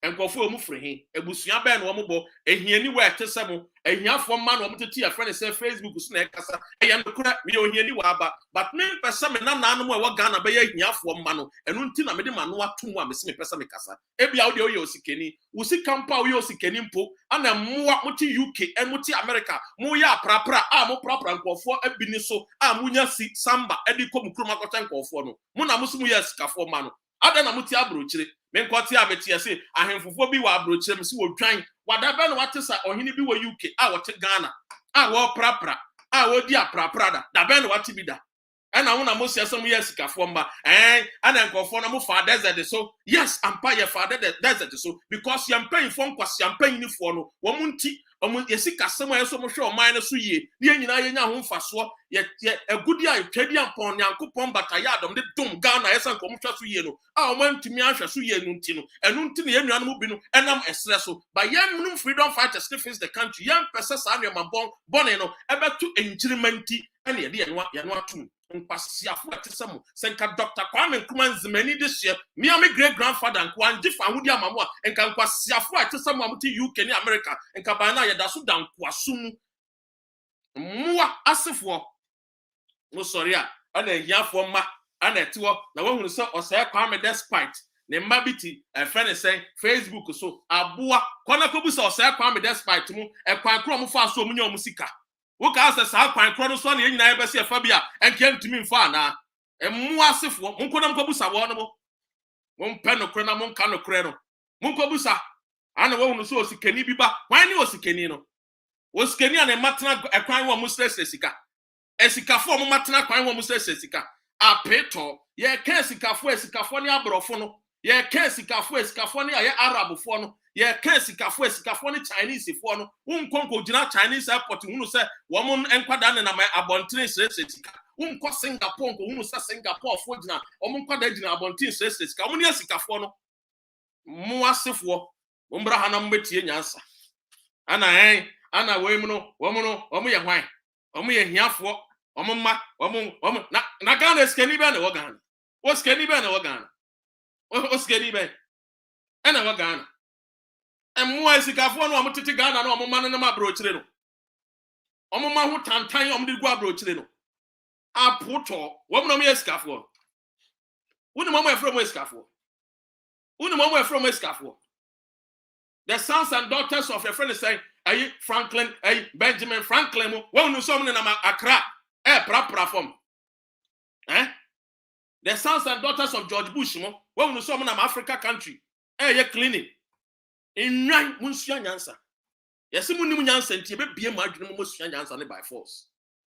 enkofo mu frɛ he ebusua bɛn no mo bɔ ehiani wa ɛte sɛ mo ehiafo ma no mo tete ya friend say Facebook so na ɛkasa ɛyɛ no kora me ohiani wa aba but me pɛsɛ me nana no mo ɛwɔ Ghana bɛyɛ ehiafo ma no ɛno nti na me de ma no ato mu a me se me pɛsɛ me kasa ebia wo de oyɛ osikani wo sikampa wo yɛ osikani mpo ana mmoa mo te UK and mo te America mo yɛ aprapra a mo prapra nkofo abini so a mo nya si samba ɛde kɔ mo kroma kɔtɛ nkofo no mo na mo so mo yɛ sikafo ma no ada na mo te abrochire me nkɔte abeti ase ahemfofo bi wɔ abrochire me se wɔ dwan wadabe no wate sa ohini bi wɔ UK a wɔte Ghana a wɔ prapra a wɔ di aprapra da dabe no wate bi da ɛna mo na mo se asɛm yɛ sikafo mba ana nkɔfo na mo fa desert so yes ampa yɛ fa desert so because yɛn mpanyinfo nkwasi mpanyinfo no wɔn mo nti yesi kasɛm a yɛso mo hwɛ ɔman no so yie ne nyinaa yɛnya ho mfasoɔ yɛ agudi a twadi ampɔn nyankopɔn bata yɛ adom de dom Ghana yɛsan kɔm hwɛ so yie no a ɔman ntumi ahwɛ so yie no nti no ɛno nti ne yɛn nuanom bi no ɛnam ɛsrɛ so but yɛn munum freedom fighters to face the country yɛn pɛsɛ saa nneɛma bɔne no ɛbɛto enkyirima nti ɛne yɛde yɛn atum nkwasiafo ɛte sɛ mo sɛnka Dr. Kwame Nkrumah Nzimani de hyɛ me great grandfather nkwa ngye fa hodi amamo a nka nkwasiafo ɛte sɛ mo a mo te UK ne America nka ba na yɛda so Danquah sum mmoa asefo mo sɔre a ana ehiafo ma ana ɛte hɔ na wɔhunu sɛ ɔsɛe Kwame despite ne mma bi ti ɛfrɛ ne sɛ Facebook so aboa kɔna kobu sɛ ɔsɛe Kwame despite mu ɛkwan koro mo fa so mo nya mo sika woka asa saa kwan koro no so na yɛnyina yɛbɛse ɛfa bi a ɛnka ntumi mfa ana mmoa asefo monkonam kobusa wɔ no mo mompɛ no koro na monka no koro no monkobusa ana wɔhunu sɛ osikani bi ba kwan ne osikani no osikani a ne matena ɛkwan wɔ mo stress sika esikafo mo matena kwan wɔ mo stress sika apeto ye ka esikafo ne abrofo no ye ka esikafo ne aye arabfo no ye ka esikafo ne Chinese fo no wonkonko gina Chinese airport hunu se wo mo enkwada ne na abonten stress sika wonko Singapore nko hunu se Singapore fo gina wo mo nkwada gina abonten stress sika mo ne esikafo no mo asefo mo mbra ha na mbetie nyansa ana we mu no wo mo ye hwan wo mo ye hiafo omma na Ghana skani be na wo Ghana o skani be na wo Ghana o skani be na wo Ghana emu esikafo no omtete Ghana na omma no ma brochire no omma ho tantan omde gu abrochire no apoto wo mo no me esikafo woni mo efro mo esikafo the sons and daughters of a friend say ayi Franklin ayi Benjamin Franklin mo wo no so mo na Accra prapra form the sons and daughters of George Bush mo when we saw na Africa country ye cleaning in nine munsua nyansa yesi munim nyansa ntie be bie ma adwene mo sua nyansa ne by force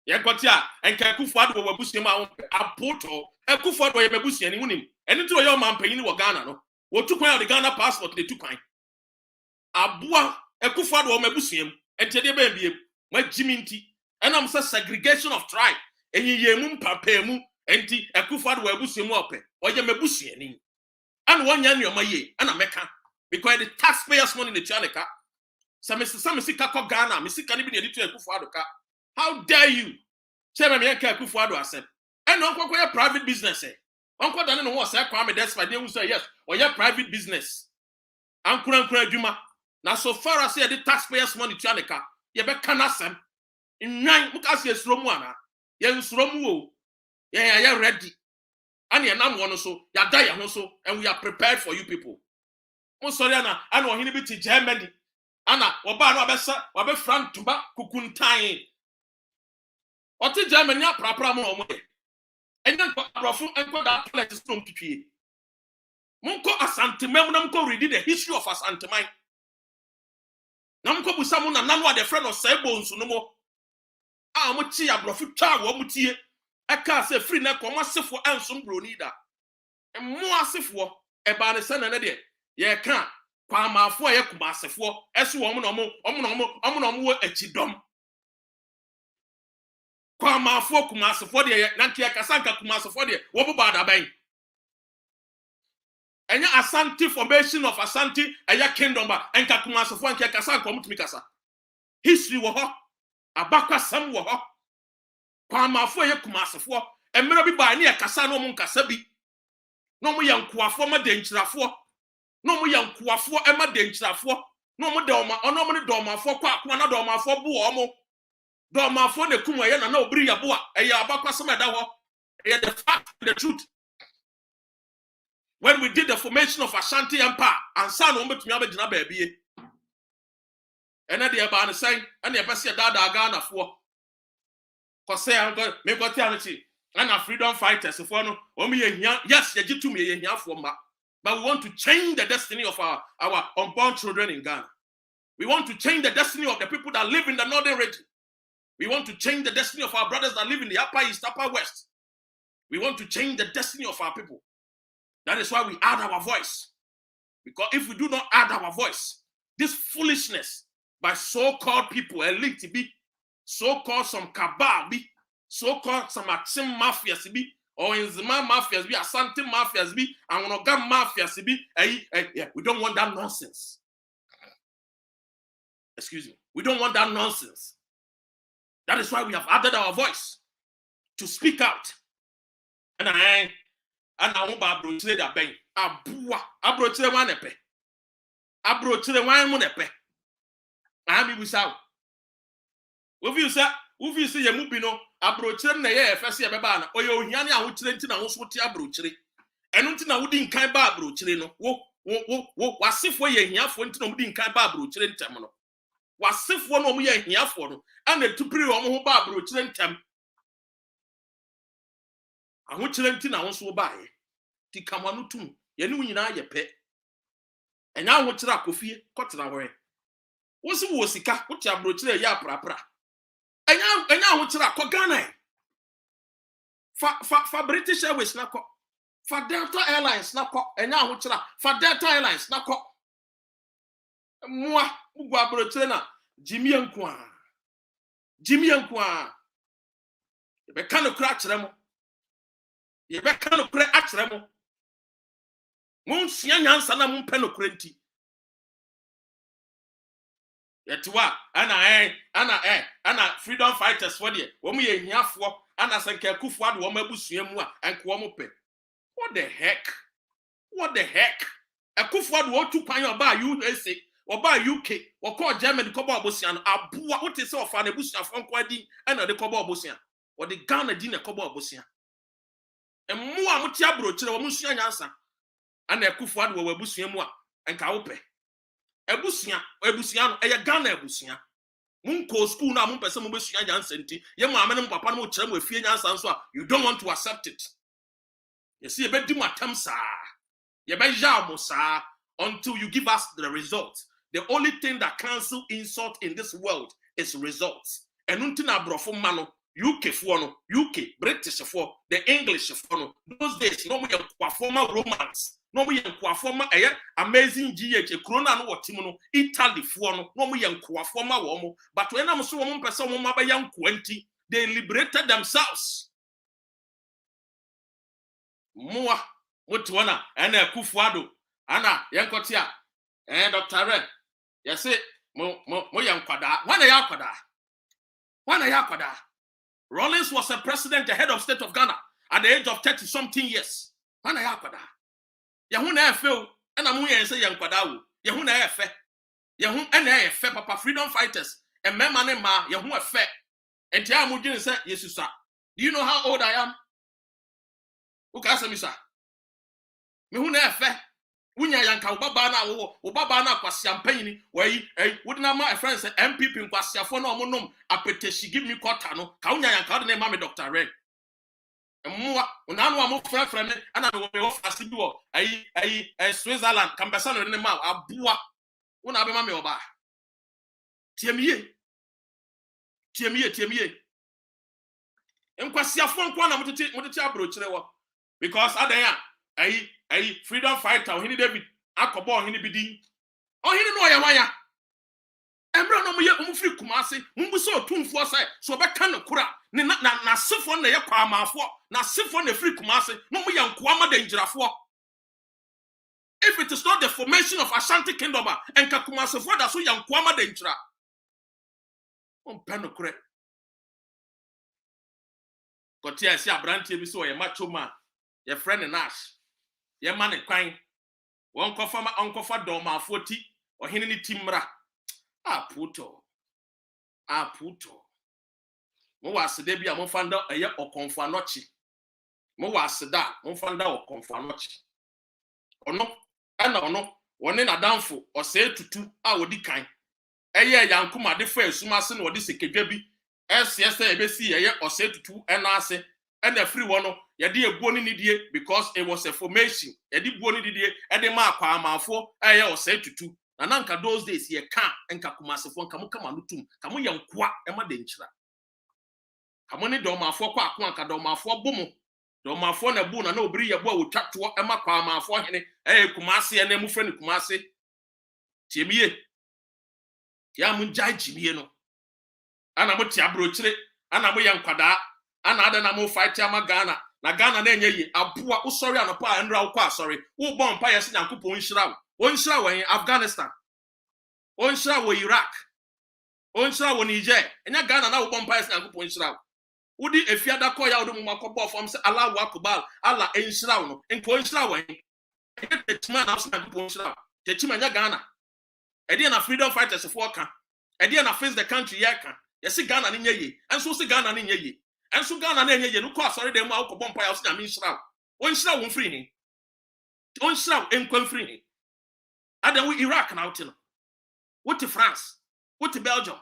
ye kwati a enka Akufo Addo wo babusia ma apoto Akufo Addo ye babusia ni munim eni to ye man panyin wo Ghana no wo tukwan the Ghana passport de tukwan aboa Akufo Addo wo babusia mu ente de ba bie ma jiminti enam say segregation of tribe enyiyemu mpapemu enti Akufo Addo abusuemu ope oye mabusuani and wonya nneoma ye ana meka because the taxpayers money in the Chaneka some sika ko Ghana me sika ni bi na editu Akufo Addo ka how dare you say me yanka Akufo Addo asem and onkoko ye private business onko dane no wo say Kwame despite dey say yes or ye private business ankura adwuma na so far as the taxpayers money Chaneka ye be kana asem nwan mukase esromu ana ye nsromu o ye ready and ye nam wono so ya da ye ho so and we are prepared for you people mo sorry ana ohini bi ti Germany ana oba na obe frantuma kukuntan o ti Germany aprapra mo omo ye enya abrofo enko da planet storm twitwie monko asantemam na monko read the history of asanteman na monko busa mo na nanu ade friend of saibo nsu no mo mo chi abrofo twa wo mutie aka se free na ko masefo ansom broni da mo asefo e ba ne sana na de ye ka kwa maafo ye kuma asefo ese wo mo no mo akidom kwa maafo kuma asefo de na nke kasa nka kuma asefo de wo bo bada ban enya Asante formation of Asante eya kingdom ba nka kuma asefo nke kasa nka mutumi kasa history wo ho abakwa sam wo ho kwa mafo ye kumasefo emere bi ba ne yakasa no mo nkasa bi no mo yankoafo ma denkyirafo no mo yankuafo ema denchirafo no mo de oma ono mo de omafo kwa akwa na de omafo bu omo de omafo ne kum ye na obiri yabo a eye abakwasem eda ho eye the fact and the truth. When we did the formation of Ashanti Empire and san no betumi abegina baabie ena de eba ne sen ena e pese da Ghana fo ko say me go ti anochi and our freedom fighters for no yes ye gitu me ye for ma, but we want to change the destiny of our unborn children in Ghana. We want to change the destiny of the people that live in the northern region. We want to change the destiny of our brothers that live in the upper east, upper west. We want to change the destiny of our people. That is why we add our voice. Because if we do not add our voice, this foolishness by so-called people, elite to be so-called some cabal be so-called some Maxim mafias be or Inzima mafias be Asante mafias be and Onogam mafias be we don't want that nonsense. Excuse me. We don't want that nonsense. That is why we have added our voice to speak out. And I won't abrochire that bang. Abrochire one epe. Abrochire one monepe. I am without. If you say you move no abrochire na ye first year beba na oyo ohia ne ahochire nti na wo so ti abrochire. Eno nti na wodi nkan ba abrochire no. Wo wasefo ye hiafo nti na wodi nkan ba abrochire ntem no. Wasefo no mo ye hiafo no. Ana tupiri wo ho ba abrochire ntem. Ahochire nti na wo so ba ye. Ti kamanu tum. Ye ne nyina ye pe. Enya ahochire akofie kotena hore. Wo si wo sika wo ti abrochire ye aprapra. Enya ahochire akọ Ghana. Fa British Airways na kọ. Fa Delta Airlines na kọ. Enya ahochire fa Delta Airlines na kọ. Mwa ugwu abrochire na Jimmy Nkwa. Be kan okra kire mo. Ye be kan okra akire mo. Mun sia nyansa na mun pen okra nti. Yetwa ana freedom fighters for there. Wo mu ye hiafo ana sanka kufu ade wo mabusua mu a enko wo mo pe. What the heck? Akufu ade wo tu kwan oba USA, oba UK, wo call Germany ko ba obosia no aboa what is of an abusia fo nko adi ana de ko ba obosia. Wo de Ghana di na ko ba obosia. Emu a muti abrochire wo musua nyansa. Ana akufu ade wo abusua mu a enka wo pe. Ebusia no eye Ghana ebusia. Mun ko school na mun pese mun besua nyansa nti ye mu amene papa no kire mu afie nyansa nso a you don't want to accept it. You see, you be matam sa. You be jamo sa until you give us the results. The only thing that cancel insult in this world is results. And until na brofo mano UK for no UK British for the English for no those days no we former romance no we former amazing GH corona no what no Italy for no we former womo but when am so woman person woman ba yan 20 they liberated themselves. Mua mutwana ana kufuado ana yankotia Dr. Red yes mo yankwada wana yakwada Rollins was a president, the head of state of Ghana at the age of 30 something years. Wana yakwada yahu na efe ana mu yen say yankwada wo yahu na efe yahu ana efe papa freedom fighters and mema ne ma yahu efe enti amudwin say yesusa. Do you know how old I am? Uka asemi sa me hu na efe wunya yanka ubaba na kwasea mpanyini wayi wudina ma a friend say MPP nkwasiafo na omonom apeteshi give me quarter no ka wunya yanka de na ma me Dr. Red emwa unanu amu frefre ne ana me wo fasi bi wo Switzerland kambesa no ne ma aboa una be ma me oba tiemiye nkwasiafo nkwa na mutete abrochire wo because adan freedom fighter ohini David akobo ohini bidi ohini no yawanya emra no mu free Kumasi mu so otumfo sai so be ka no kura na sefo na ye kwa amafo na sefo na free Kumasi no mu yanko ama dangerafo. If it is not the formation of Ashanti Kingdom and Kumasi for that so yanko ama dangerafo on pen no kura kotia si abrantie bi so ye macho man your friend Nash, your man in crying. One kofa doma 40 or hinini timra. Puto. Mo was de bia mo fanda eye okonfa nochi. Mo was da mo fanda okonfa nochi. Ono ana ono woni na danfo o se tutu a wodi kan. Eye yankuma de fa esumase na wodi sekedwa bi. SSA ebesi eye o se tutu ena ase. And free one, you did a bony idea because it was a formation. You did bony idea, and the mark for I was said to two. And Anka those days, ye can't and Kakumasa for Kamukamutum, Kamuyan Qua, Emma Denchra. Kamoni Doma for Quaquanka, Doma for Boom, Doma for a boon, and no bria boy would chat to Emma Quama for him, Kumasi and Emufren Kumasi. Jimmy, Yamunjai Jimmy, and I'm a Tiabroche, and I'm a young Quada. Another na mo fight ama Ghana na Ghana na enye yi abua usori anopa andra ukwa sorry wo bon pa yesi nyankopon nhyira wo Afghanistan wo nhyira wo Iraq wo nhyira wo Niger enya Ghana na wo bon pa yesi nyankopon nhyira wo di efiada ko ya wo mu makobọ fam se Allah wa kubal Allah nhyira wo no enko nhyira wo tetima na so nyankopon nhyira tetima nya Ghana edi na freedom fighters for kan edi na face the country ya kan yesi Ghana ni nye yi enso se Ghana ni nye yi. And so Ghana na enye no kwa sorry dem ma ko bompa ya so na me nhyira won nhyira won free ni won nhyira enkwan free ni adan we Iraq na wote no wote France wote Belgium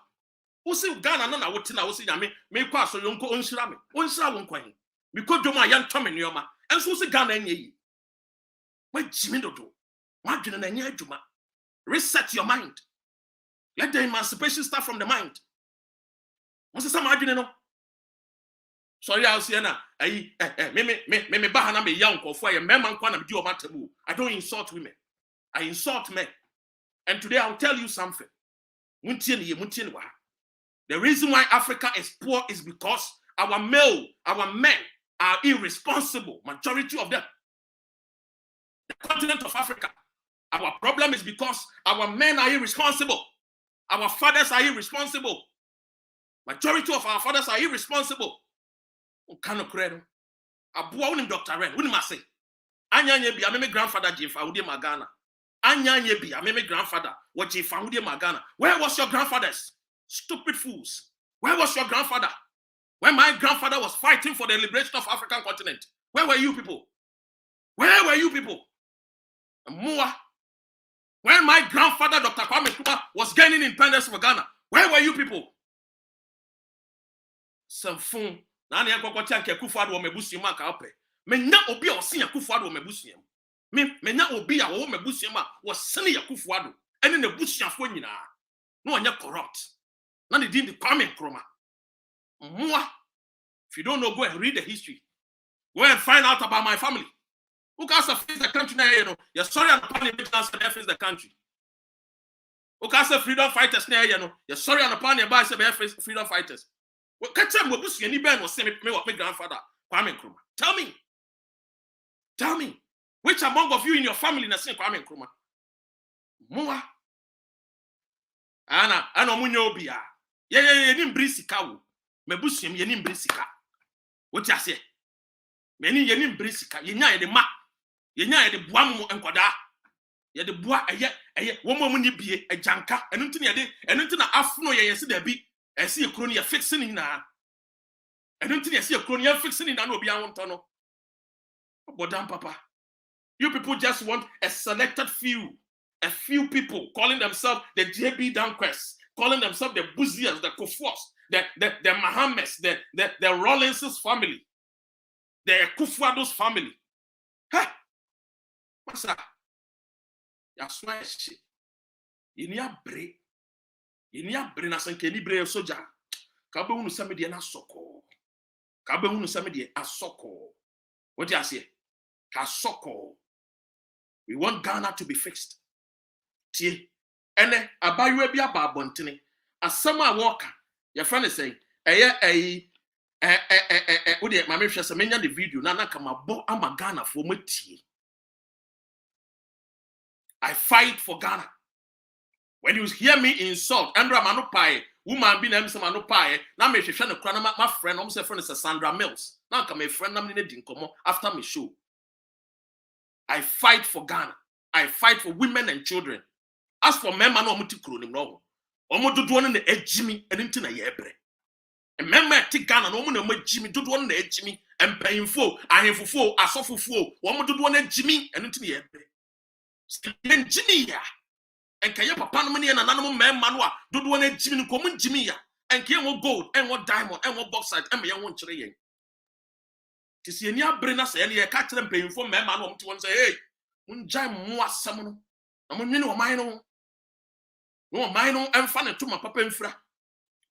wo se Ghana na wote na wo se nyame me kwa so yonko nhyira me won nhyira won kwan me ko dwom a ya ntome neoma enso se Ghana enye yi ma jimi dodo ma dwene na enye adwuma reset your mind, let the emancipation start from the mind. Mo se sama adwene no. Sorry, I'll see na. Me bahana me young for a man kwana do matabu. I don't insult women. I insult men. And today I'll tell you something. The reason why Africa is poor is because our men are irresponsible. Majority of them. The continent of Africa. Our problem is because our men are irresponsible. Our fathers are irresponsible. Majority of our fathers are irresponsible. Kano credo. Abua unim Dr. Ren. Unim say. Anya bi ameme grandfather Jefa Udi Magana. Anya bi ameme grandfather what Jefa Udi Magana. Where was your grandfathers? Stupid fools. Where was your grandfather? When my grandfather was fighting for the liberation of African continent. Where were you people? Where were you people? Mua. When my grandfather Dr. Kwame Nkrumah was gaining independence for Ghana. Where were you people? Some phone. Nani yako chanke Kufuor wo mebusi ma ka ope. Menya obi a osi ya Kufuor wo mebusi am. Menya obi a wo mebusi ma wo sene ya Kufuor. Ene na busuafo nyina. No onye corrupt. Na ne din di Kwame Nkrumah. Mua. If you don't know, go and read the history. Go and find out about my family. Who can face the country now, you know? You're sorry and upon the face the country. Who can say freedom fighters now, you know? You're sorry and upon the face freedom fighters. What catch them with Bush any band was saying me what my grandfather Kwame Nkrumah. Tell me, which among of you in your family na say Kwame Nkrumah? Mua. Ana munyo obia. Ye ni mbrisika wo. Mebusiem ye ni mbrisika. What you say? Meni ye ni mbrisika. Ye nya ye de ma. Ye nya ye de boa mu enkoda. Ye de boa eye wo mo ni bie ejanka. Enu nti na afno ye yesi da bi. Esi ekro ni ya fixing na. Enu nti na esi ekro ni ya fixing na obi anwonto no. Bodam papa. You people just want a selected few. A few people calling themselves the J.B. Danquah, calling themselves the Buzias, the Kufuors, the Mohammeds, the Rollins' family, the Kufuor's family. Ha! What's that? Yaswa shit. Inia bre na sanke ni bre soja. Kabe unu samedi na soko. Kabe unu samedi asoko. What do you say? Kasoko. We want Ghana to be fixed. Tie ene abaywe bia ba bontene asama walker your friend is saying wo de mame hwese menya the video na naka mabo ama Ghana for matie. I fight for Ghana. When you hear me insult Andra Manupai woman be name some Manupai na me hwehwe ne kra na my friend say friend is Sandra Mills na nka my friend na me ne dinkomo after me show. I fight for Ghana. I fight for women and children. As for men, man, omo ti kuro nim no. Omo dodo no na ejimi enti na ye bre. And men ti Ghana no omo na ejimi dodo no na ejimi empayinfo, ahemfofo, asofofo, omo dodo no ejimi enti na ye bre. Ejimi ya. Enkaye papa no ne na nanom men ma no a dodo no ejimi no komo ejimi ya. Enkaye wo gold, en wo diamond, en wo bauxite, en me ye wo nkyere yen. Tisi eni abre na se ene ye ka kire mpayinfo men ma no omo ti won say hey, unjai mo asem no. Na mo nwene o man no. No man no emfa ne to ma papa mfira.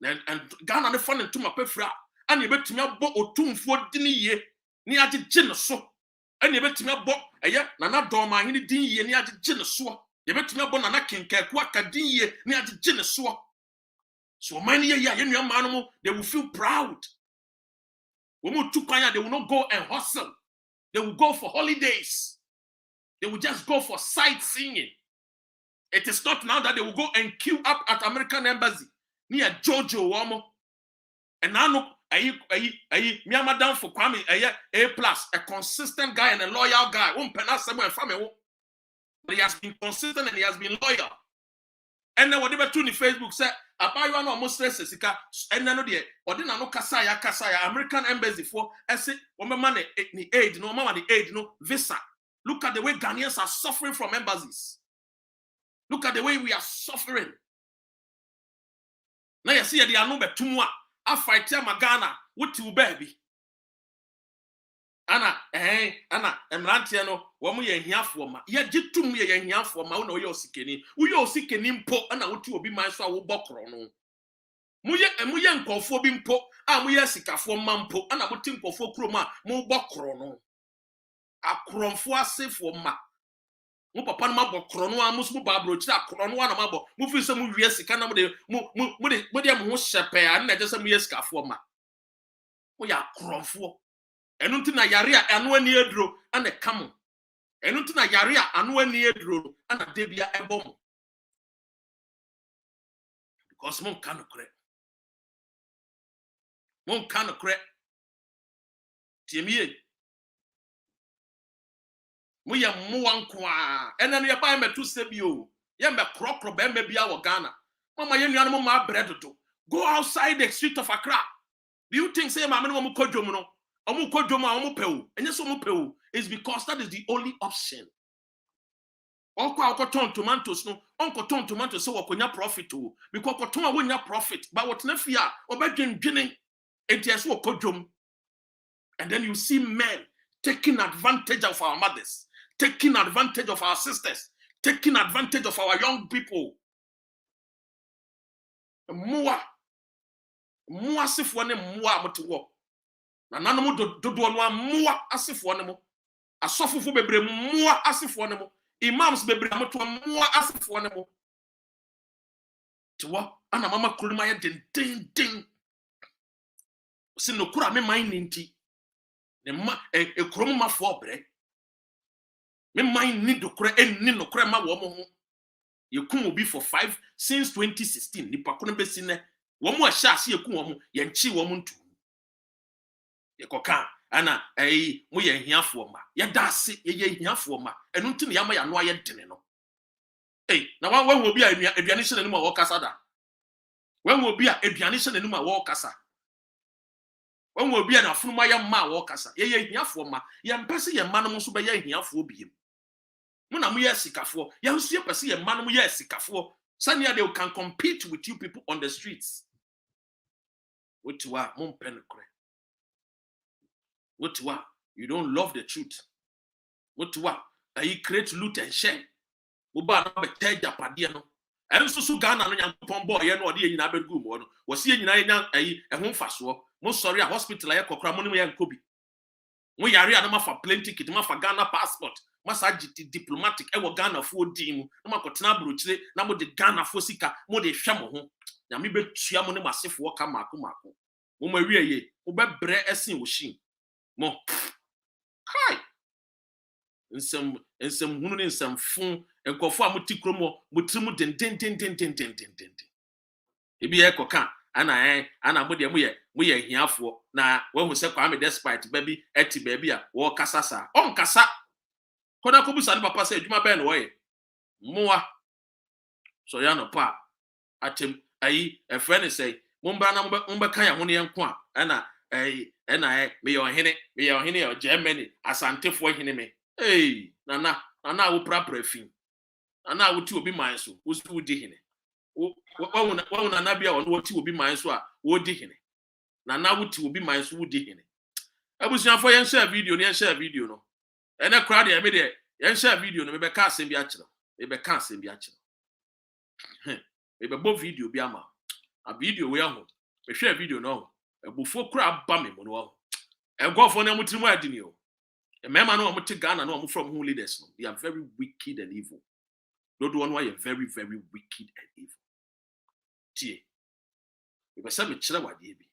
And Ghana ne fa ne to ma papa fira. Ani e betumi abo otumfo dini ye. Ni agege ne so. Ani e betumi abo eye na na do ma hini din ye ni agege ne so. Ye betumi abo na na kenkaku akadin ye ni agege ne so. So man ye ya nua man no they will feel proud. Womu tukanya they will not go and hustle. They will go for holidays. They will just go for sightseeing. It is not now that they will go and queue up at American embassy near Jojo Womo. And now no, me madam for Kwame A+, a consistent guy and a loyal guy. But he has been consistent and he has been loyal. And then whatever tune in Facebook said, about you almost stress and then or didn't know Kasaya American embassy for I say money the aid no mama the aid no visa. Look at the way Ghanaians are suffering from embassies. Look at the way we are suffering. Now you see the anube tumwa. I fight Ghana. What you baby? Anna, emrantiano. Wamu ye here for ma. Ye jitum ye here for ma. Uno yo sikeni. Uyo sikeni mpo. Anna uti obi maiswa ubokrono. Muye nkofo bimpo. Muye sikafo mampo. Anna buti nkofo kroma. Mu bokrono. Akronfo ase for ma. Mu papa no mabo krono a musu babro kira krono na mabo mu fi se mu wie sika na mu de mu hyepe a na je se mu yesikafo ma mu ya kronfo enu nti na yare a anu ani eduro ana kamo enu nti na yare a anu ani eduro ana debia ebom because mon kan kre tiemie Muya muwankwa ena no yeba metu sebio ye me krokro be me bia wo Ghana mama ye nuanu ma bread to go outside the street of Accra. Do you think say mama no mu kodwom no omu kodwom a omu pewu enye so mu pewu is because that is the only option. Onko akoton tomatoes no onko ton tomatoes so wakonya profit o because akoton a wonya profit but what na fia obedwendwene enti so kodwom. And then you see men taking advantage of our mothers, taking advantage of our sisters, taking advantage of our young people. Mua asifo ne mua motiwo. Na nanomu dodo no mua asifo ne mo. Asofofo bebre mua asifo ne mo. Imams bebre moto mua asifo ne mo. Tiwo ana mama kuruma ye den. Si no kura me man ninti. E krom ma fo bre me man ni do kra enni no kra ma wo mo ho ye kum obi for 5 since 2016 ni pa kono besi ne wo mo ahya ase ye kum wo mo ye nchi wo mo ntu ye koka ana mo ye hiafo ma ye da ase ye hiafo ma enu nti ne ya ma ya no aye dene no na wa wo obi a aduane hye nanu ma wo kasa da wo obi a aduane hye nanu ma wo kasa when we be an afuma ya ma wo kasa ye hiafo ma ye mpese ye manom so be ye hiafo biem mo na mo ye sikafo ye nso ye pese ye manom ye sikafo sania they can compete with you people on the streets. What you are mon penekre, what you are you don't love the truth, what you are you create loot and share mo ba na be teja pade no enso so Ghana no nyampon boy ye no ode ye nyina bedgu mo no wo se ye nyina ye nya ehun faso mo sorry a hospital aye kokra mo ne yankobi mo yare a no ma fa plane ticket ma fa Ghana passport ma sa diplomatic e wo Ghana fo din mu no ma kotena brochire na mo de Ghana fo sika mo de hwe mo ho nya me betua mo ne masefo wo ka mako mo ma wie ye wo be bre esen wo shin mo kai nsem hunu ne nsem fun enkofo a mo tikro mo trimu den ebi e koka ana mo de mo ye hiafo na wahu se Kwame despite baby eti baby a wo kasasa on kasa koda ko busa ne papa se adwuma ben no ye Moa. So ya no pa. Atem ayi a friend say Mumba number kaya hone yankwa ana me your hene or Germany asante for hene me. Hey, nana wo prapra fin. Nana wo ti obi man so, wo su di hene. Wo nana bia wo ti obi man so a wo di hene. Nana wo ti obi man so wo di hene. Abusuafo yen share video no. Ene crowd e me de yen share video no me be ka asem bi a kire. Me be ka asem bi a kire. Me be bo video bi ama. A video we aho. Me share video no. Ebufo kura ba me mo no. Egofo na mutiri mu adini o. Emema no omote Ghana no omo from who leaders no. They are very wicked and evil. Those one why are very very wicked and evil. Tie. We be say me kire wade bi.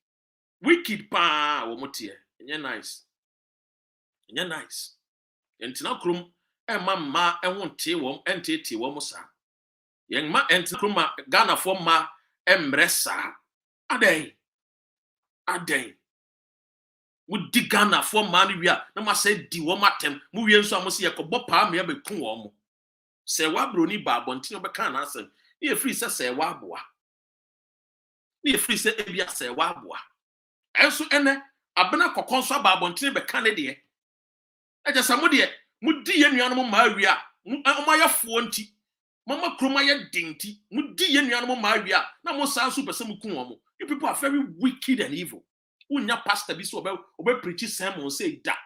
Wicked pa wo mote e. Enye nice. Enye nice. Entina krum ma ehonte wom entete wom sa. Yen ma entina krum Ghana for ma emresa. Aden. Wudi Ghana for man wi a na ma say di wo matem mu wie nso am se yakobo pa me be kun wo mo se wa broni ba bontin be kan na asem e free se wa aboa e free se ebia se wa aboa enso ene abena kokonso ba bontin be kan de e eja samo de mudi ye nuanom ma wi a ma ya fo nti mama kroma ye dinti mudi ye nuanom ma wi a na mo san so pese mu kun wo mo. You people are very wicked and evil. Unya pastor bi so obe preach sermon say that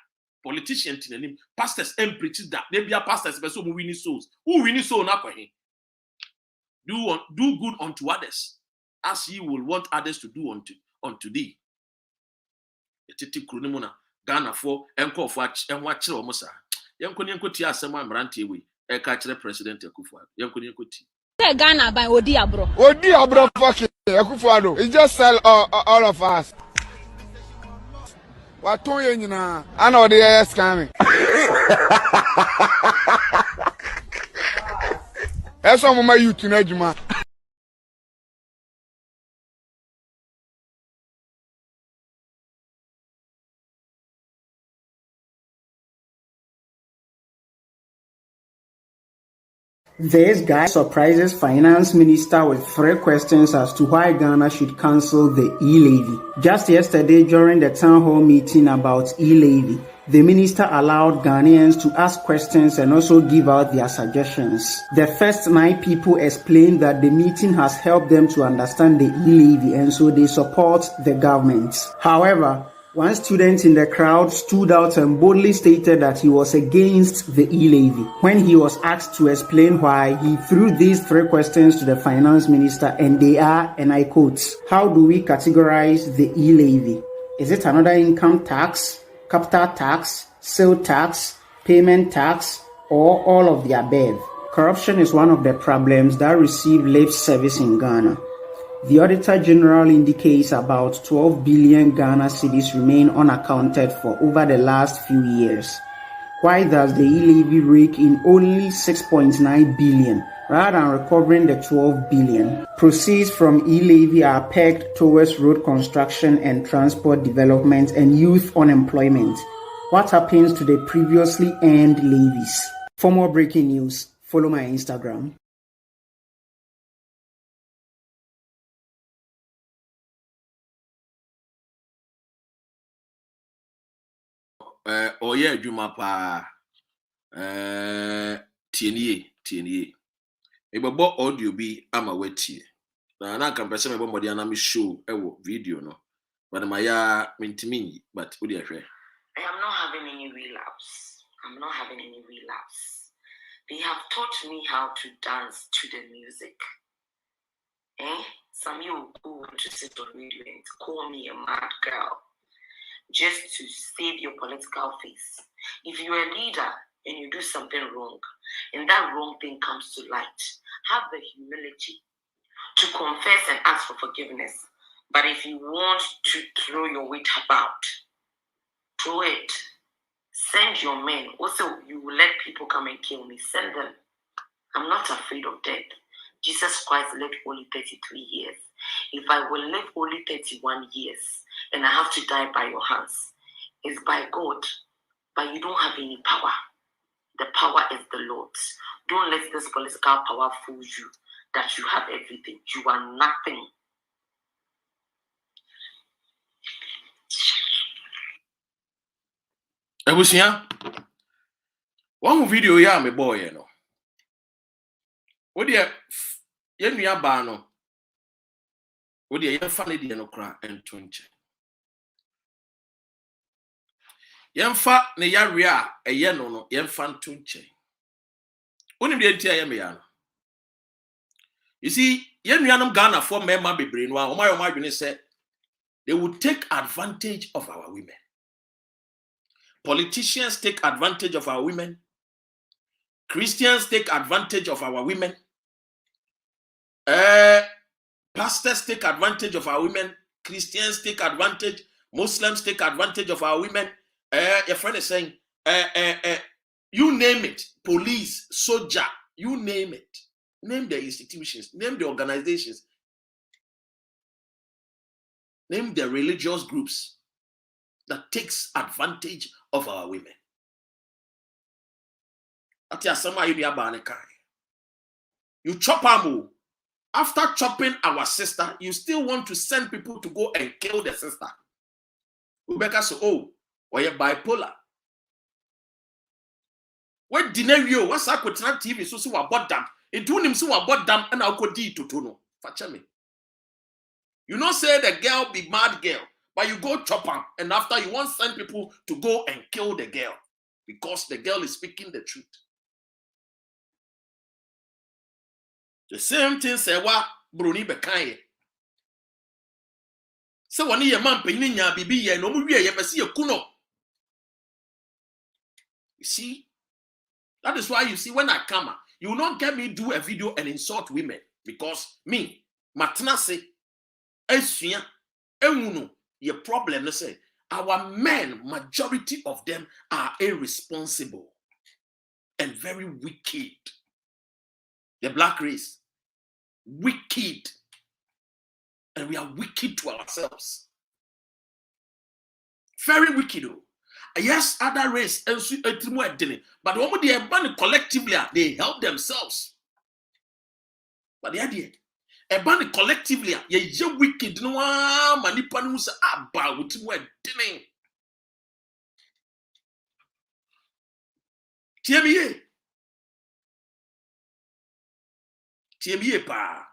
politician tinanim pastors preach that they be pastors be so mo winning souls who winning soul na kwa he do good unto others as you will want others to do unto thee. Etiti kroni mu na Ghana for enkofo enwa kire omo sa yenkoti asem amrante we e ka kire president Akufo yenkoti Ghana by Odi Abro fucking Akufo. He just sell all of us. What to you na? I know the ass coming. That's all my youth in Ejima. This guy surprises finance minister with 3 questions as to why Ghana should cancel the e-levy. Just yesterday during the town hall meeting about e-levy, the minister allowed Ghanaians to ask questions and also give out their suggestions. The first 9 people explained that the meeting has helped them to understand the e-levy and so they support the government. However, one student in the crowd stood out and boldly stated that he was against the e-levy. When he was asked to explain why, he threw these 3 questions to the finance minister and they are, and I quote, how do we categorize the e-levy? Is it another income tax, capital tax, sale tax, payment tax, or all of the above? Corruption is one of the problems that receive lip service in Ghana. The Auditor General indicates about 12 billion Ghana cedis remain unaccounted for over the last few years. Why does the e-levy rake in only 6.9 billion rather than recovering the 12 billion? Proceeds from e-levy are pegged towards road construction and transport development and youth unemployment. What happens to the previously earned levies? For more breaking news, follow my Instagram. Oye adwuma pa tienie ebebo audio bi ama watie na kan pese mebo modi ana me show ewo video no but my ya mentimi but odi ahwe I am not having any relapse. They have taught me how to dance to the music. Some you who want to sit on radio and call me a mad girl just to save your political face. If you're a leader and you do something wrong, and that wrong thing comes to light, have the humility to confess and ask for forgiveness. But if you want to throw your weight about, throw it. Send your men. Also, you will let people come and kill me. Send them. I'm not afraid of death. Jesus Christ lived only 33 years. If I will live only 31 years and I have to die by your hands, it's by God, but you don't have any power. The power is the Lord's. Don't let this political power fool you that you have everything. You are nothing. Ebusia, one video ya me boy no. Wo de ye nua ba no. Wo de ye fa ne de no kra ento nche. Ye mfa ne yare a eye no no ye mfa nto nche. Onim de ntia ye me ya no. You see, ye nuanom Ghana for mema bebre no a omayoma say they will take advantage of our women. Politicians take advantage of our women. Christians take advantage of our women. Pastors take advantage of our women. Christians take advantage. Muslims take advantage of our women. Your friend is saying, you name it, police, soldier, you name it. Name the institutions, name the organizations, name the religious groups that takes advantage of our women. You chop amo. After chopping our sister, you still want to send people to go and kill the sister. Rebecca said, oh, or you're bipolar. What dinner you? What's up with TV? So about them. It told him so about them and I'll go to Tono. Fetch me. You not say the girl be mad girl, but you go chop her, and after you want send people to go and kill the girl because the girl is speaking the truth. The same thing say what Bruni Bekaye. So when you man penny nya bibi ye no mu wie ye pese ye kuno. You see, that is why you see when I come, you will not get me do a video and insult women because me, Matnase, Esua, Ewuno, your problem is say our men, majority of them are irresponsible and very wicked. The black race, wicked, and we are wicked to ourselves. Very wicked. Yes, other race, but the one they are collectively, they help themselves. But the idea, a band collectively, ye wicked, no one manipulates about what we're doing. TMA, pa.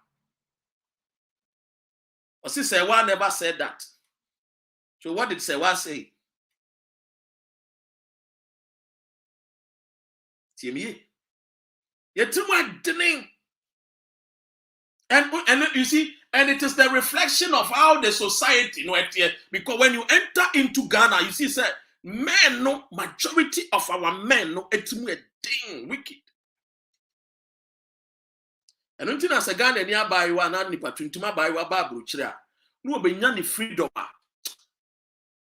Or since Sewa never said that. So what did Sewa say? TMA. You're too much doing. And you see, and it is the reflection of how the society, you know, because when you enter into Ghana, you see, sir, men, no, majority of our men, no, it's ding wicked. And until as a Ghana nearby you are not nipa tuntuma by your babu chira, no be nyani freedom.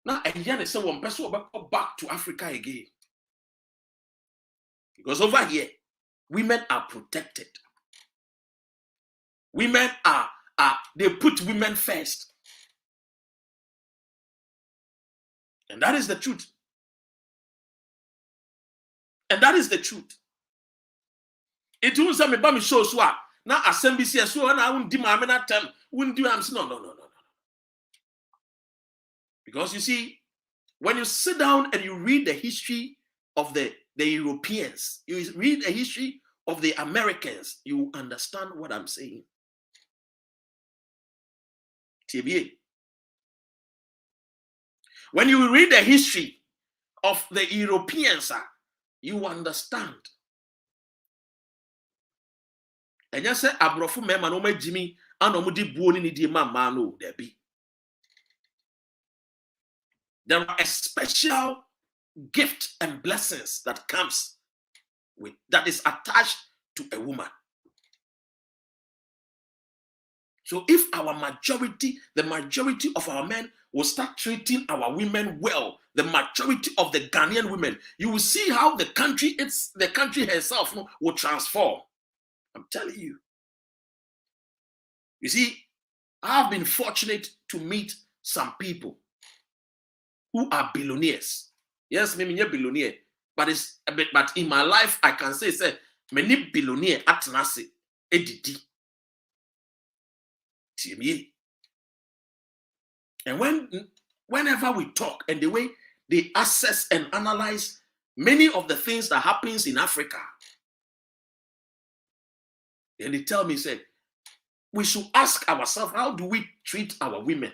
Now a yan say one person will back to Africa again. Because over here, women are protected. Women are they put women first. And that is the truth. And that is the truth. It will say me ba me show so na assembly say so na won di ma me na tem won do am no. Because you see, when you sit down and you read the history of the Europeans, you read the history of the Americans, you understand what I'm saying. TBA. When you read the history of the Europeans, you understand. And you say, Abrofu mema no me Jimmy, and omudi buoni ni di mama no there be. There are a special gift and blessings that comes with that is attached to a woman. So if our majority, the majority of our men will start treating our women well, the majority of the Ghanaian women, you will see how the country herself will transform. I'm telling you. You see, I have been fortunate to meet some people who are billionaires. Yes, maybe you're billionaire. But it's a bit, but in my life, I can say, many billionaire atenase edidi. And whenever we talk and the way they assess and analyze many of the things that happens in Africa, then they tell me, say, we should ask ourselves, how do we treat our women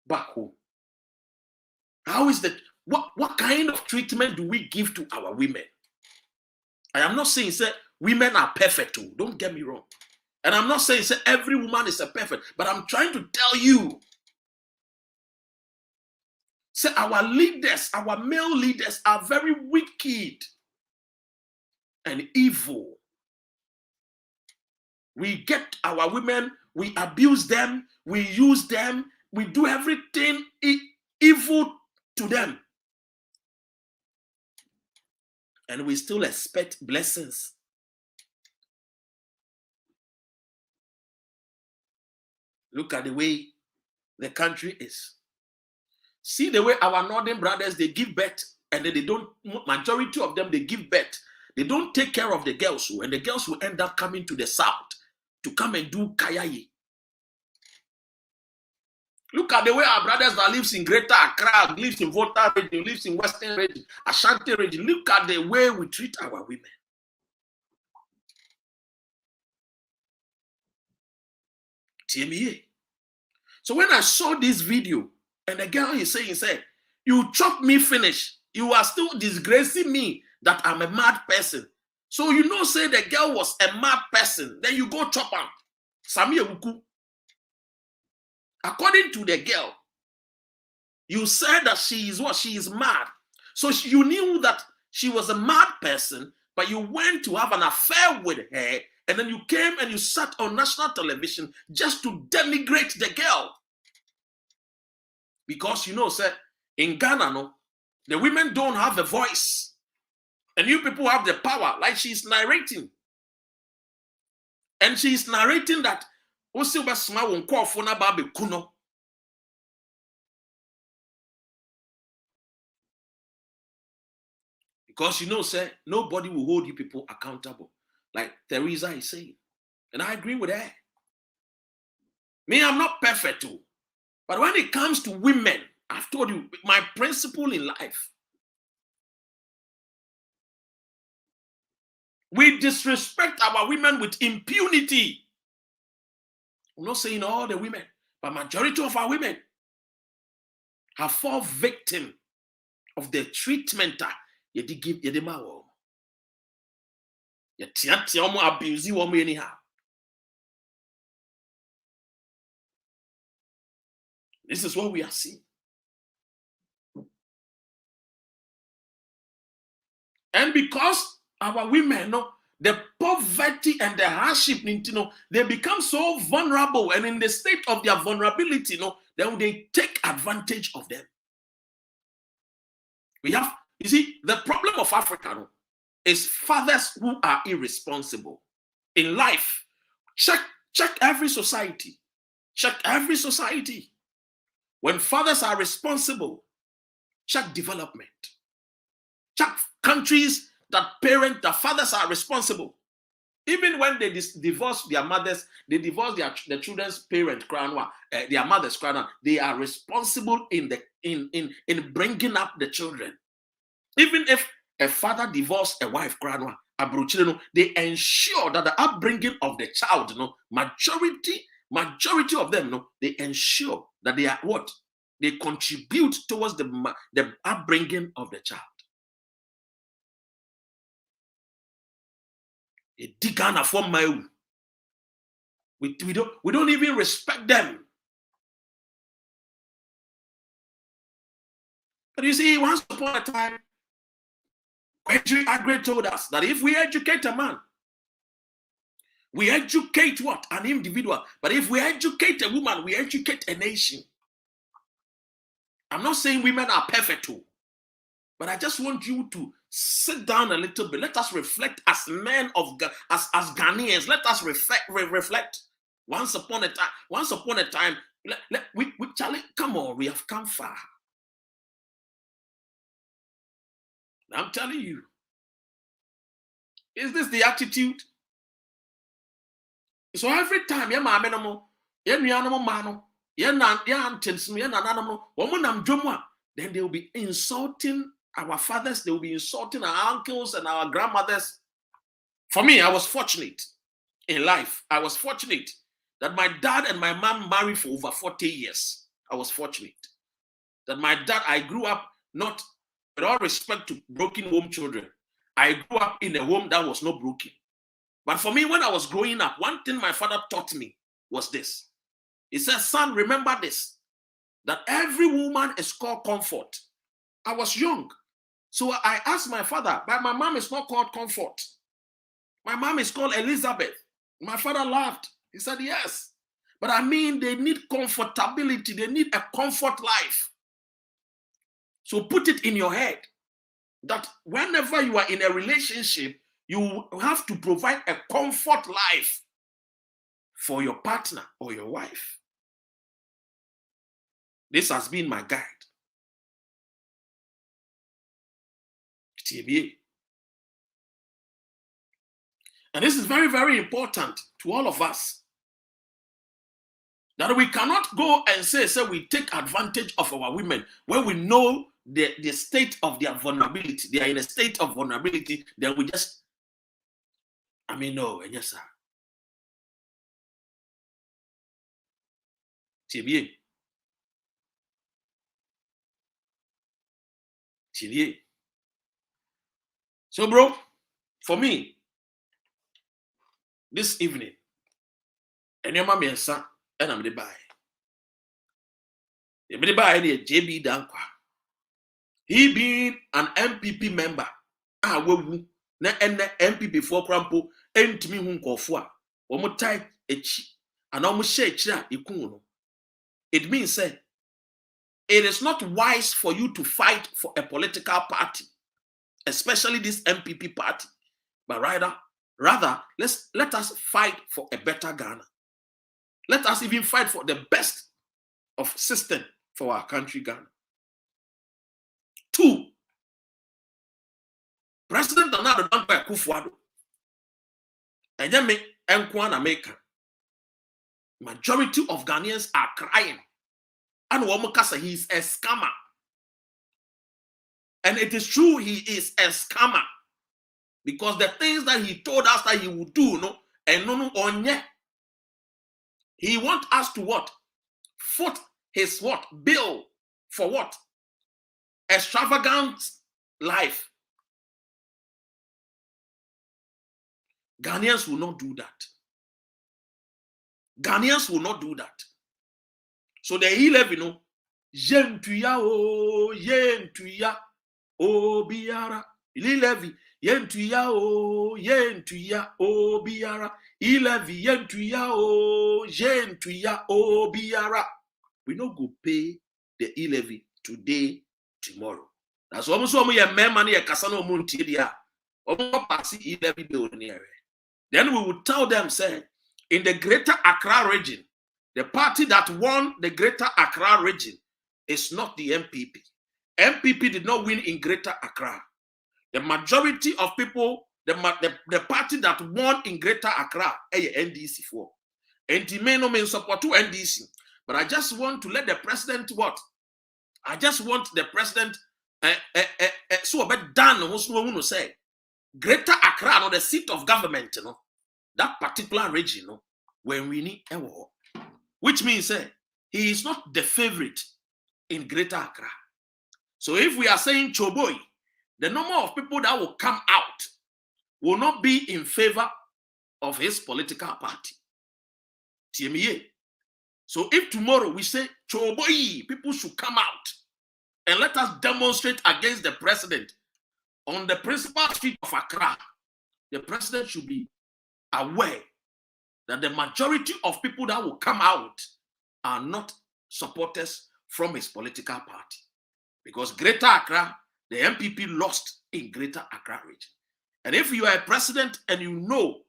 back home? How is that? What kind of treatment do we give to our women? I am not saying, say, women are perfect too. Don't get me wrong. And I'm not saying, say, every woman is a perfect, but I'm trying to tell you, say, our leaders, our male leaders are very wicked and evil. We get our women, we abuse them, we use them, we do everything evil to them. And we still expect blessings. Look at the way the country is. See the way our northern brothers, they give birth, and then they don't, majority of them, they give birth. They don't take care of the girls, and the girls will end up coming to the south to come and do kayayi. Look at the way our brothers that lives in Greater Accra, lives in Volta region, lives in Western region, Ashanti region. Look at the way we treat our women. TME. So when I saw this video, and the girl is saying, say, you chop me finish. You are still disgracing me that I'm a mad person. So you know, say the girl was a mad person. Then you go chop her. Sami Ewuku. According to the girl, you said that she is what? She is mad. So you knew that she was a mad person, but you went to have an affair with her, and then you came and you sat on national television just to denigrate the girl. Because you know, sir, in Ghana, no, the women don't have a voice. And you people have the power, like she's narrating. And she's narrating that because you know, sir, nobody will hold you people accountable. Like Teresa is saying. And I agree with her. Me, I'm not perfect too. But when it comes to women, I've told you, my principle in life, we disrespect our women with impunity. I'm not saying all the women, but majority of our women have fallen victim of the treatment you give you the mawo. You abuse you anyhow. This is what we are seeing. And because our women, no, the poverty and the hardship, they become so vulnerable, and in the state of their vulnerability, then they take advantage of them. We have, you see, the problem of Africa is fathers who are irresponsible in life. Check every society. Check every society. When fathers are responsible, check development. Check countries that parent, the fathers are responsible. Even when they divorce their mothers, they divorce their children's parent, their mother's crown, they are responsible in bringing up the children. Even if a father divorced a wife, they ensure that the upbringing of the child, majority of them, they ensure that they are what? They contribute towards the upbringing of the child. We don't even respect them. But you see, once upon a time, Agri told us that if we educate a man, we educate what? An individual. But if we educate a woman, we educate a nation. I'm not saying women are perfect too, but I just want you to sit down a little bit. Let us reflect as men of God, as Ghanaians. Let us reflect. Once upon a time, we Charlie, come on, we have come far. I'm telling you, Is this the attitude? So every time you ma no then they will be insulting our fathers, they will be insulting our uncles and our grandmothers. For me, I was fortunate in life. I was fortunate that my dad and my mom married for over 40 years. I was fortunate that my dad, I grew up not, with all respect to broken home children, I grew up in a home that was not broken. But for me, when I was growing up, one thing my father taught me was this. He said, son, remember this, that every woman is called Comfort. I was young. So I asked my father, but my mom is not called Comfort. My mom is called Elizabeth. My father laughed. He said, yes. But I mean, they need comfortability. They need a comfort life. So put it in your head that whenever you are in a relationship, you have to provide a comfort life for your partner or your wife. This has been my guide. J.B. And this is very, very important to all of us. That we cannot go and say we take advantage of our women when we know the state of their vulnerability. They are in a state of vulnerability, then we just, no, yes, sir. J.B. So, bro, for me, this evening, and your mommy and son, and I'm the buy. The buy J.B. Danquah. He being an MPP member, na MPP for Crampo, and to me, Hunkofua, or type echi, and almost shake ikuno. It means, say, it is not wise for you to fight for a political party, especially this MPP party, but rather let us fight for a better Ghana. Let us even fight for the best of system for our country, Ghana. 2, President Donald Danquah Kufuado, and then me Danquah America. Majority of Ghanaians are crying, and Womukasa, he is a scammer, and it is true he is a scammer because the things that he told us that he would do, he wants us to what? Foot his what? Bill for what? Extravagant life. Ghanaians will not do that. Ghanaians will not do that. So the 11, yentuya o yentuya o biara. Ilevi yentuya o yentuya o biara. Ilevi yentuya o yentuya o biara. We no go pay the levy today, tomorrow. That's almost what we are money a casano muntidia. Then we would tell them, say, in the Greater Accra region, the party that won the Greater Accra region is not the MPP. MPP did not win in Greater Accra. The majority of people, the party that won in Greater Accra, NDC for. And he may not mean support to NDC. But I just want to let the president what? I just want the president so a bit done who say Greater Accra, no, the seat of government, that particular region, when we need a war. Which means he is not the favorite in Greater Accra. So if we are saying Choboy, the number of people that will come out will not be in favor of his political party. TMA. So if tomorrow we say Choboy, people should come out and let us demonstrate against the president on the principal street of Accra, the president should be aware that the majority of people that will come out are not supporters from his political party. Because Greater Accra, the MPP lost in Greater Accra region. And if you are a president and you know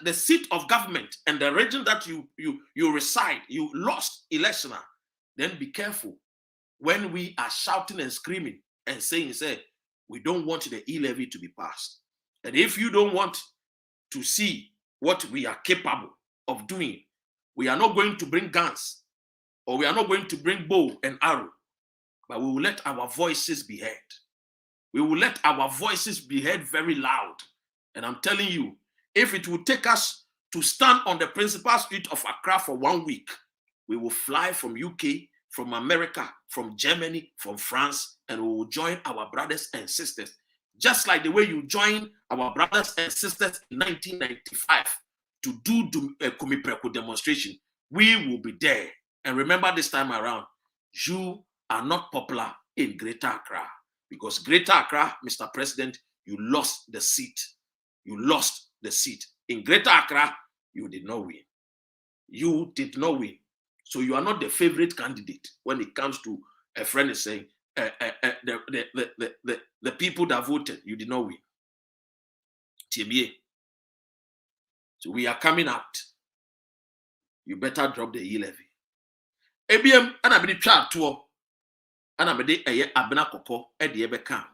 the seat of government and the region that you reside, you lost election, then be careful when we are shouting and screaming and saying, we don't want the e-levy to be passed. And if you don't want to see what we are capable of doing, we are not going to bring guns, or we are not going to bring bow and arrow, but we will let our voices be heard. We will let our voices be heard very loud. And I'm telling you, if it will take us to stand on the principal street of Accra for 1 week, we will fly from UK, from America, from Germany, from France, and we will join our brothers and sisters. Just like the way you joined our brothers and sisters in 1995 to do a Kumipreku demonstration, we will be there. And remember, this time around, you are not popular in Greater Accra, because Greater Accra, Mr. President, you lost the seat. You lost the seat. In Greater Accra, you did not win. You did not win. So you are not the favorite candidate when it comes to a friend is saying, the people that voted, you did not win. TMA. So we are coming out. You better drop the e-levy. ABM, and I've been chat to and I'm a day a abena koko at the ebeka.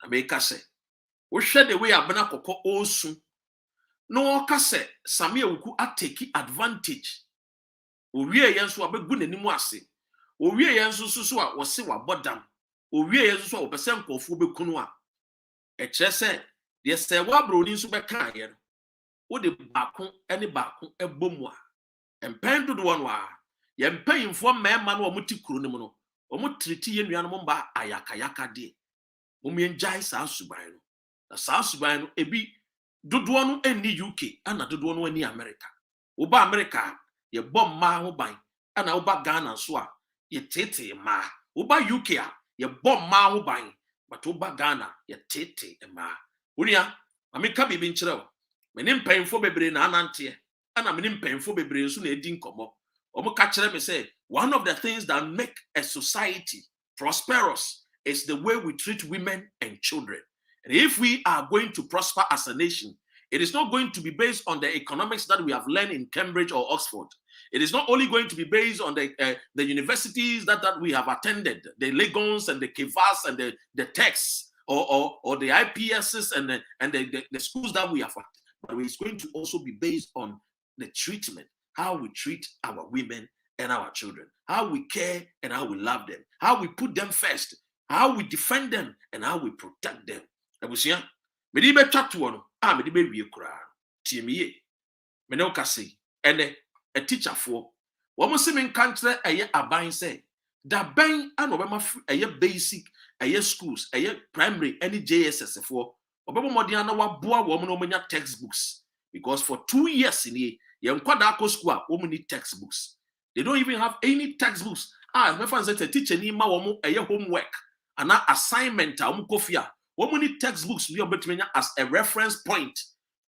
I make us say, we shed the way abena koko also. No, kase, Samia wuku ateki advantage. Owie yenso abegu nanimu ase. Owie yenso so a wose wa bodam. Owie yenso so a opese nkofo bekunu a. E kire se de se wa broni so beka ye no. Wo de baako ene baako ebomu a. Empen dodo no a. Ye mpanyimfo mema no omuti kuro ne mu no. Omu triti ye nuanom mba ayakayaka de. Omu enjai sa suban no. Na sa suban no ebi dodo no eni UK ana dodo no eni America. Oba America ye bom ma ho ban ana oba Ghana so a ye tete ma. Oba UK a ye bom ma ho ban but oba Ghana ye tete ma. Unia ameka bibi nkyere o. Meni mpanyimfo bebre na anante ana meni mpanyimfo bebre nso na edi nkomo. Omo ka kire me say one of the things that make a society prosperous is the way we treat women and children. And if we are going to prosper as a nation, it is not going to be based on the economics that we have learned in Cambridge or Oxford. It is not only going to be based on the universities that we have attended, the Legons and the Kivas and the texts or the IPSs and the schools that we have, but it's going to also be based on the treatment, how we treat our women and our children, how we care and how we love them, how we put them first, how we defend them and how we protect them. Abusia, me di be twatwo no, me di be wie kura. Tie me ye. Me ne okase, ene a teacher for. Wo mo se me nkantre eye aban say, da ban ana obema eye basic, eye schools, eye primary, any JSS for. Obema modern na wa boa wo mo no manya textbooks, because for 2 years in here, ye nkwada akọ school wo mo need textbooks. They don't even have any textbooks. Me fan say teacher ni ma wo mo eye homework, ana assignment a wo kofia. What we need textbooks we are as a reference point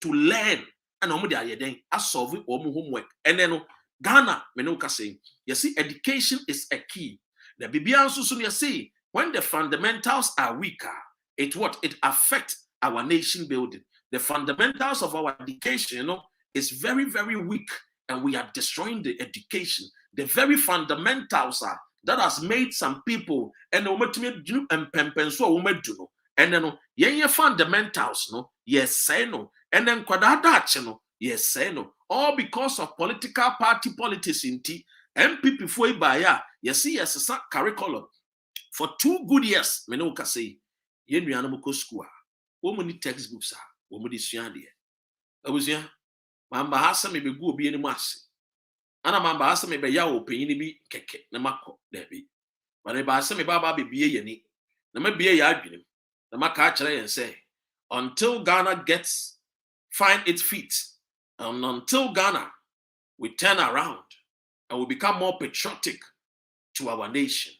to learn and as solve homework. And then Ghana, Menoka saying, you see, education is a key. The Bibian Susun, you see, when the fundamentals are weaker, it affects our nation building. The fundamentals of our education, is very, very weak, and we are destroying the education. The very fundamentals are that has made some people and and then your fundamentals, yes, say no, and then kwadadache yes, say no, all because of political party politics in tea. MPP for baya, yes, yes, curriculum for 2 good years. Menoka say, yen animal school, woman textbooks are woman is yandy. I was here, Mamba Hassa may be good be any mass. Anna Mamba Hassa may be yaw penny be keke, namako, there be. But if I say me baba be ye, no may be a yard. The Makachare and say, until Ghana find its feet, and until Ghana we turn around and we become more patriotic to our nation,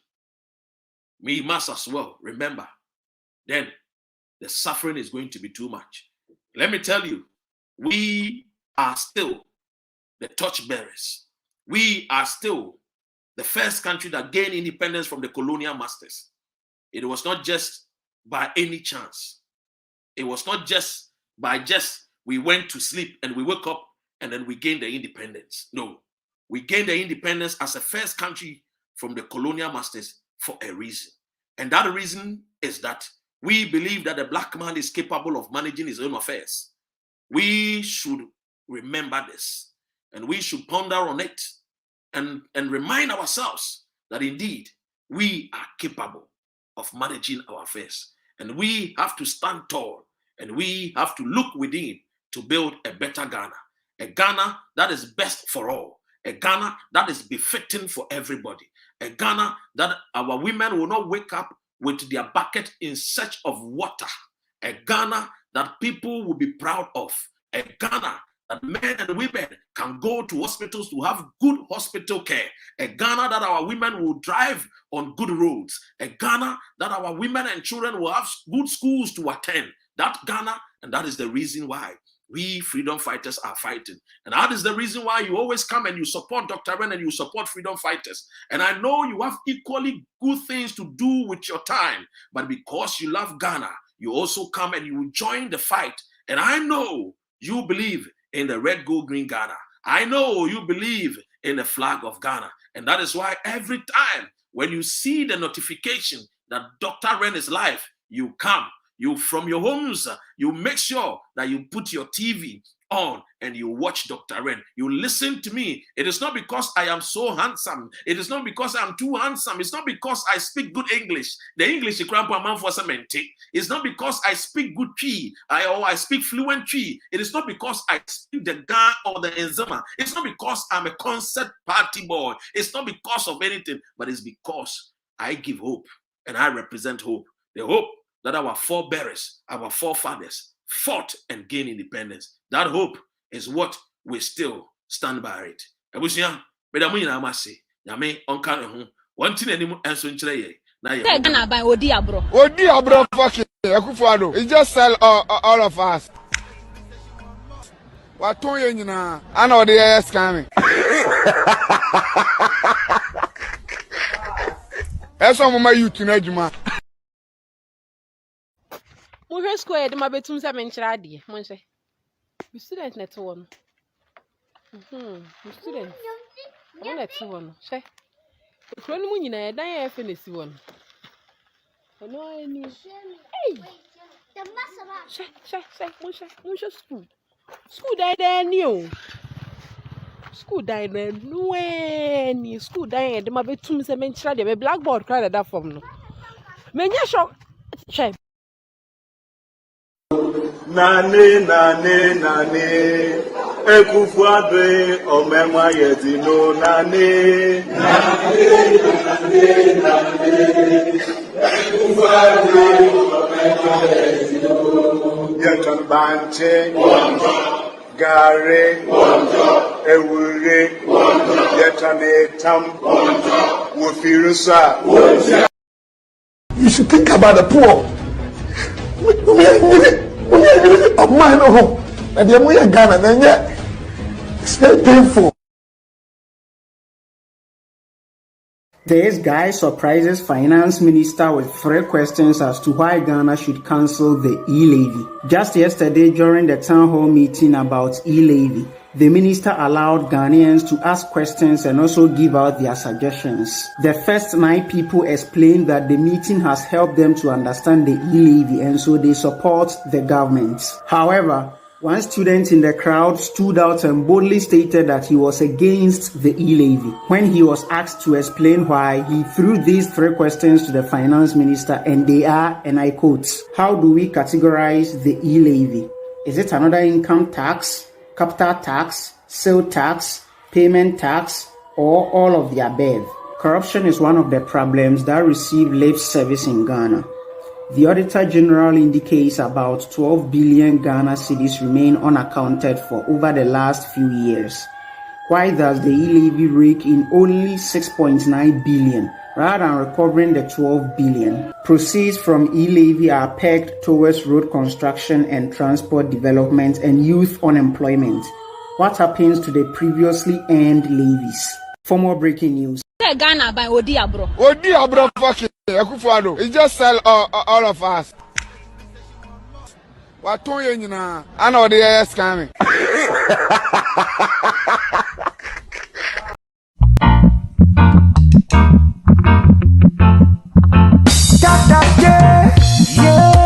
we must as well remember, then the suffering is going to be too much. Let me tell you, we are still the torchbearers. We are still the first country that gained independence from the colonial masters. It was not just by any chance. It was not just by we went to sleep and we woke up and then we gained the independence. No, we gained the independence as the first country from the colonial masters for a reason. And that reason is that We believe that the black man is capable of managing his own affairs. We should remember this, and we should ponder on it and remind ourselves that indeed we are capable of managing our affairs. And we have to stand tall, and we have to look within to build a better Ghana, a Ghana that is best for all, a Ghana that is befitting for everybody, a Ghana that our women will not wake up with their bucket in search of water, a Ghana that people will be proud of, a Ghana that men and women can go to hospitals to have good hospital care, a Ghana that our women will drive on good roads, a Ghana that our women and children will have good schools to attend. That Ghana, and that is the reason why we freedom fighters are fighting. And that is the reason why you always come and you support Dr. Ren and you support freedom fighters. And I know you have equally good things to do with your time, but because you love Ghana, you also come and you join the fight. And I know you believe in the red, gold, green Ghana. I know you believe in the flag of Ghana. And that is why every time when you see the notification that Dr. Ren is live, you come. You from your homes, you make sure that you put your TV on and you watch Dr. Ren. You listen to me. It is not because I am so handsome. It is not because I am too handsome. It's not because I speak good English. The English is for cement. It's not because I speak good Twi or I speak fluent Twi. It is not because I speak the Ga or the Enzema. It's not because I'm a concert party boy. It's not because of anything, but it's because I give hope and I represent hope. The hope that our forebears, our forefathers fought and gained independence. That hope is what we still stand by it. Ebusia, bedamu ina amase, nyame onka ne ho. One thing anymore enso nkyere ye. Na ye. Ghana ban odi abro. Odi abro fucking Akufo-Addo. He just sell all of us. What ton ye nyina? Ana odi ye scamming. Eso mo ma youth na adwuma. Muhe square de mabetum se menchira ade mo nse you student net one you student I net one she kro ni mu nyina dan ya fe nesi one ono ani hey she school die ni o school die no ni school die de mabetum se menchira de blackboard cry that form no menya shock she Nane, Akufo-Addo, Omema Yetino, Nane, Akufo-Addo, Omema Yetino, Yeton Banche, Gare, Ewure, Yeton Etam, Wofirusa. You should think about the poor. Of mine home, and then we are Ghana, and yet it's very painful. This guy surprises finance minister with 3 questions as to why Ghana should cancel the e-levy. Just yesterday, during the town hall meeting about e-levy, the minister allowed Ghanaians to ask questions and also give out their suggestions. The first 9 people explained that the meeting has helped them to understand the e-levy and so they support the government. However, one student in the crowd stood out and boldly stated that he was against the e-levy. When he was asked to explain why, he threw these 3 questions to the finance minister and they are, and I quote, how do we categorize the e-levy? Is it another income tax, capital tax, sale tax, payment tax, or all of the above? Corruption is one of the problems that receive lip service in Ghana. The Auditor General indicates about 12 billion Ghana cedis remain unaccounted for over the last few years. Why does the e-levy rake in only 6.9 billion rather than recovering the 12 billion? Proceeds from e-levy are pegged towards road construction and transport development and youth unemployment. What happens to the previously earned levies? For more breaking news. Ghana ban odi abro. Odi abro fucking Akufo-Addo. He just sell all of us. What ton ye nyina? Ana odi ye scamming. Yeah.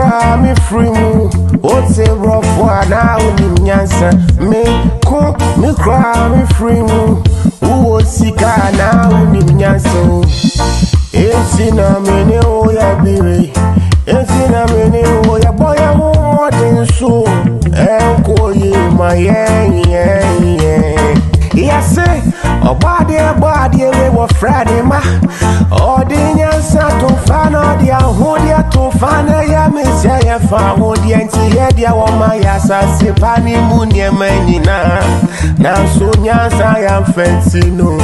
cry me free mu. What's a rough one now in Yansa? Me cry me free mu. Who was sick now in Yansa? It's in a minute, oh, yeah, baby. It's in a minute, oh, yeah, boy, I won't more than so. And call you my yeah. Yes, a body, we were Friday, ma. Or the answer to fan or the ahodia to fan, I miss ya found the anti-headia or my assassin, Pani Munia Manina. Now, soon, yes, I am fancy, no.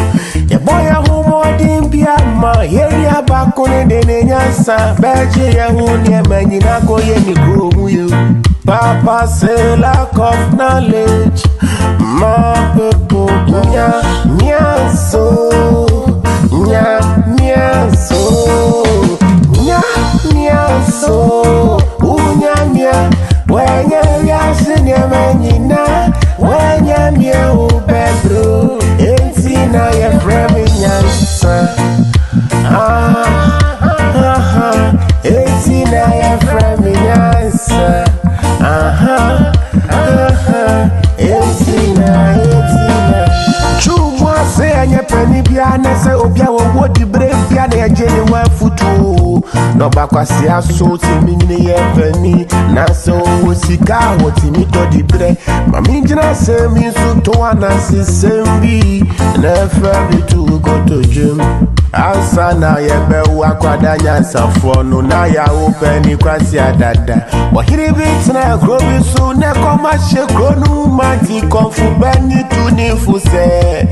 A boy, a home or the Piama, area back on the Nasa, Bagia, Munia Manina, go any groom you. Papa say lack of knowledge, my people, nya so, when you're asking your manina, when you're near Ubedro, it's in a friend, it's in a friend, Chuma say anya penny biana say obia wo di brave biana ejeni wa futu no bakwasi aso ti minni ye penny na so wo sika wo ti mi to di bre ma mi jina say mi so to anasi sembi na fa bi to go to gym Asa na ye be wa kwada nyansa fo no na ya openi kwasi adada wa hiri bit na grobi so ne koma she kronu manti konfu beni tu ni fuse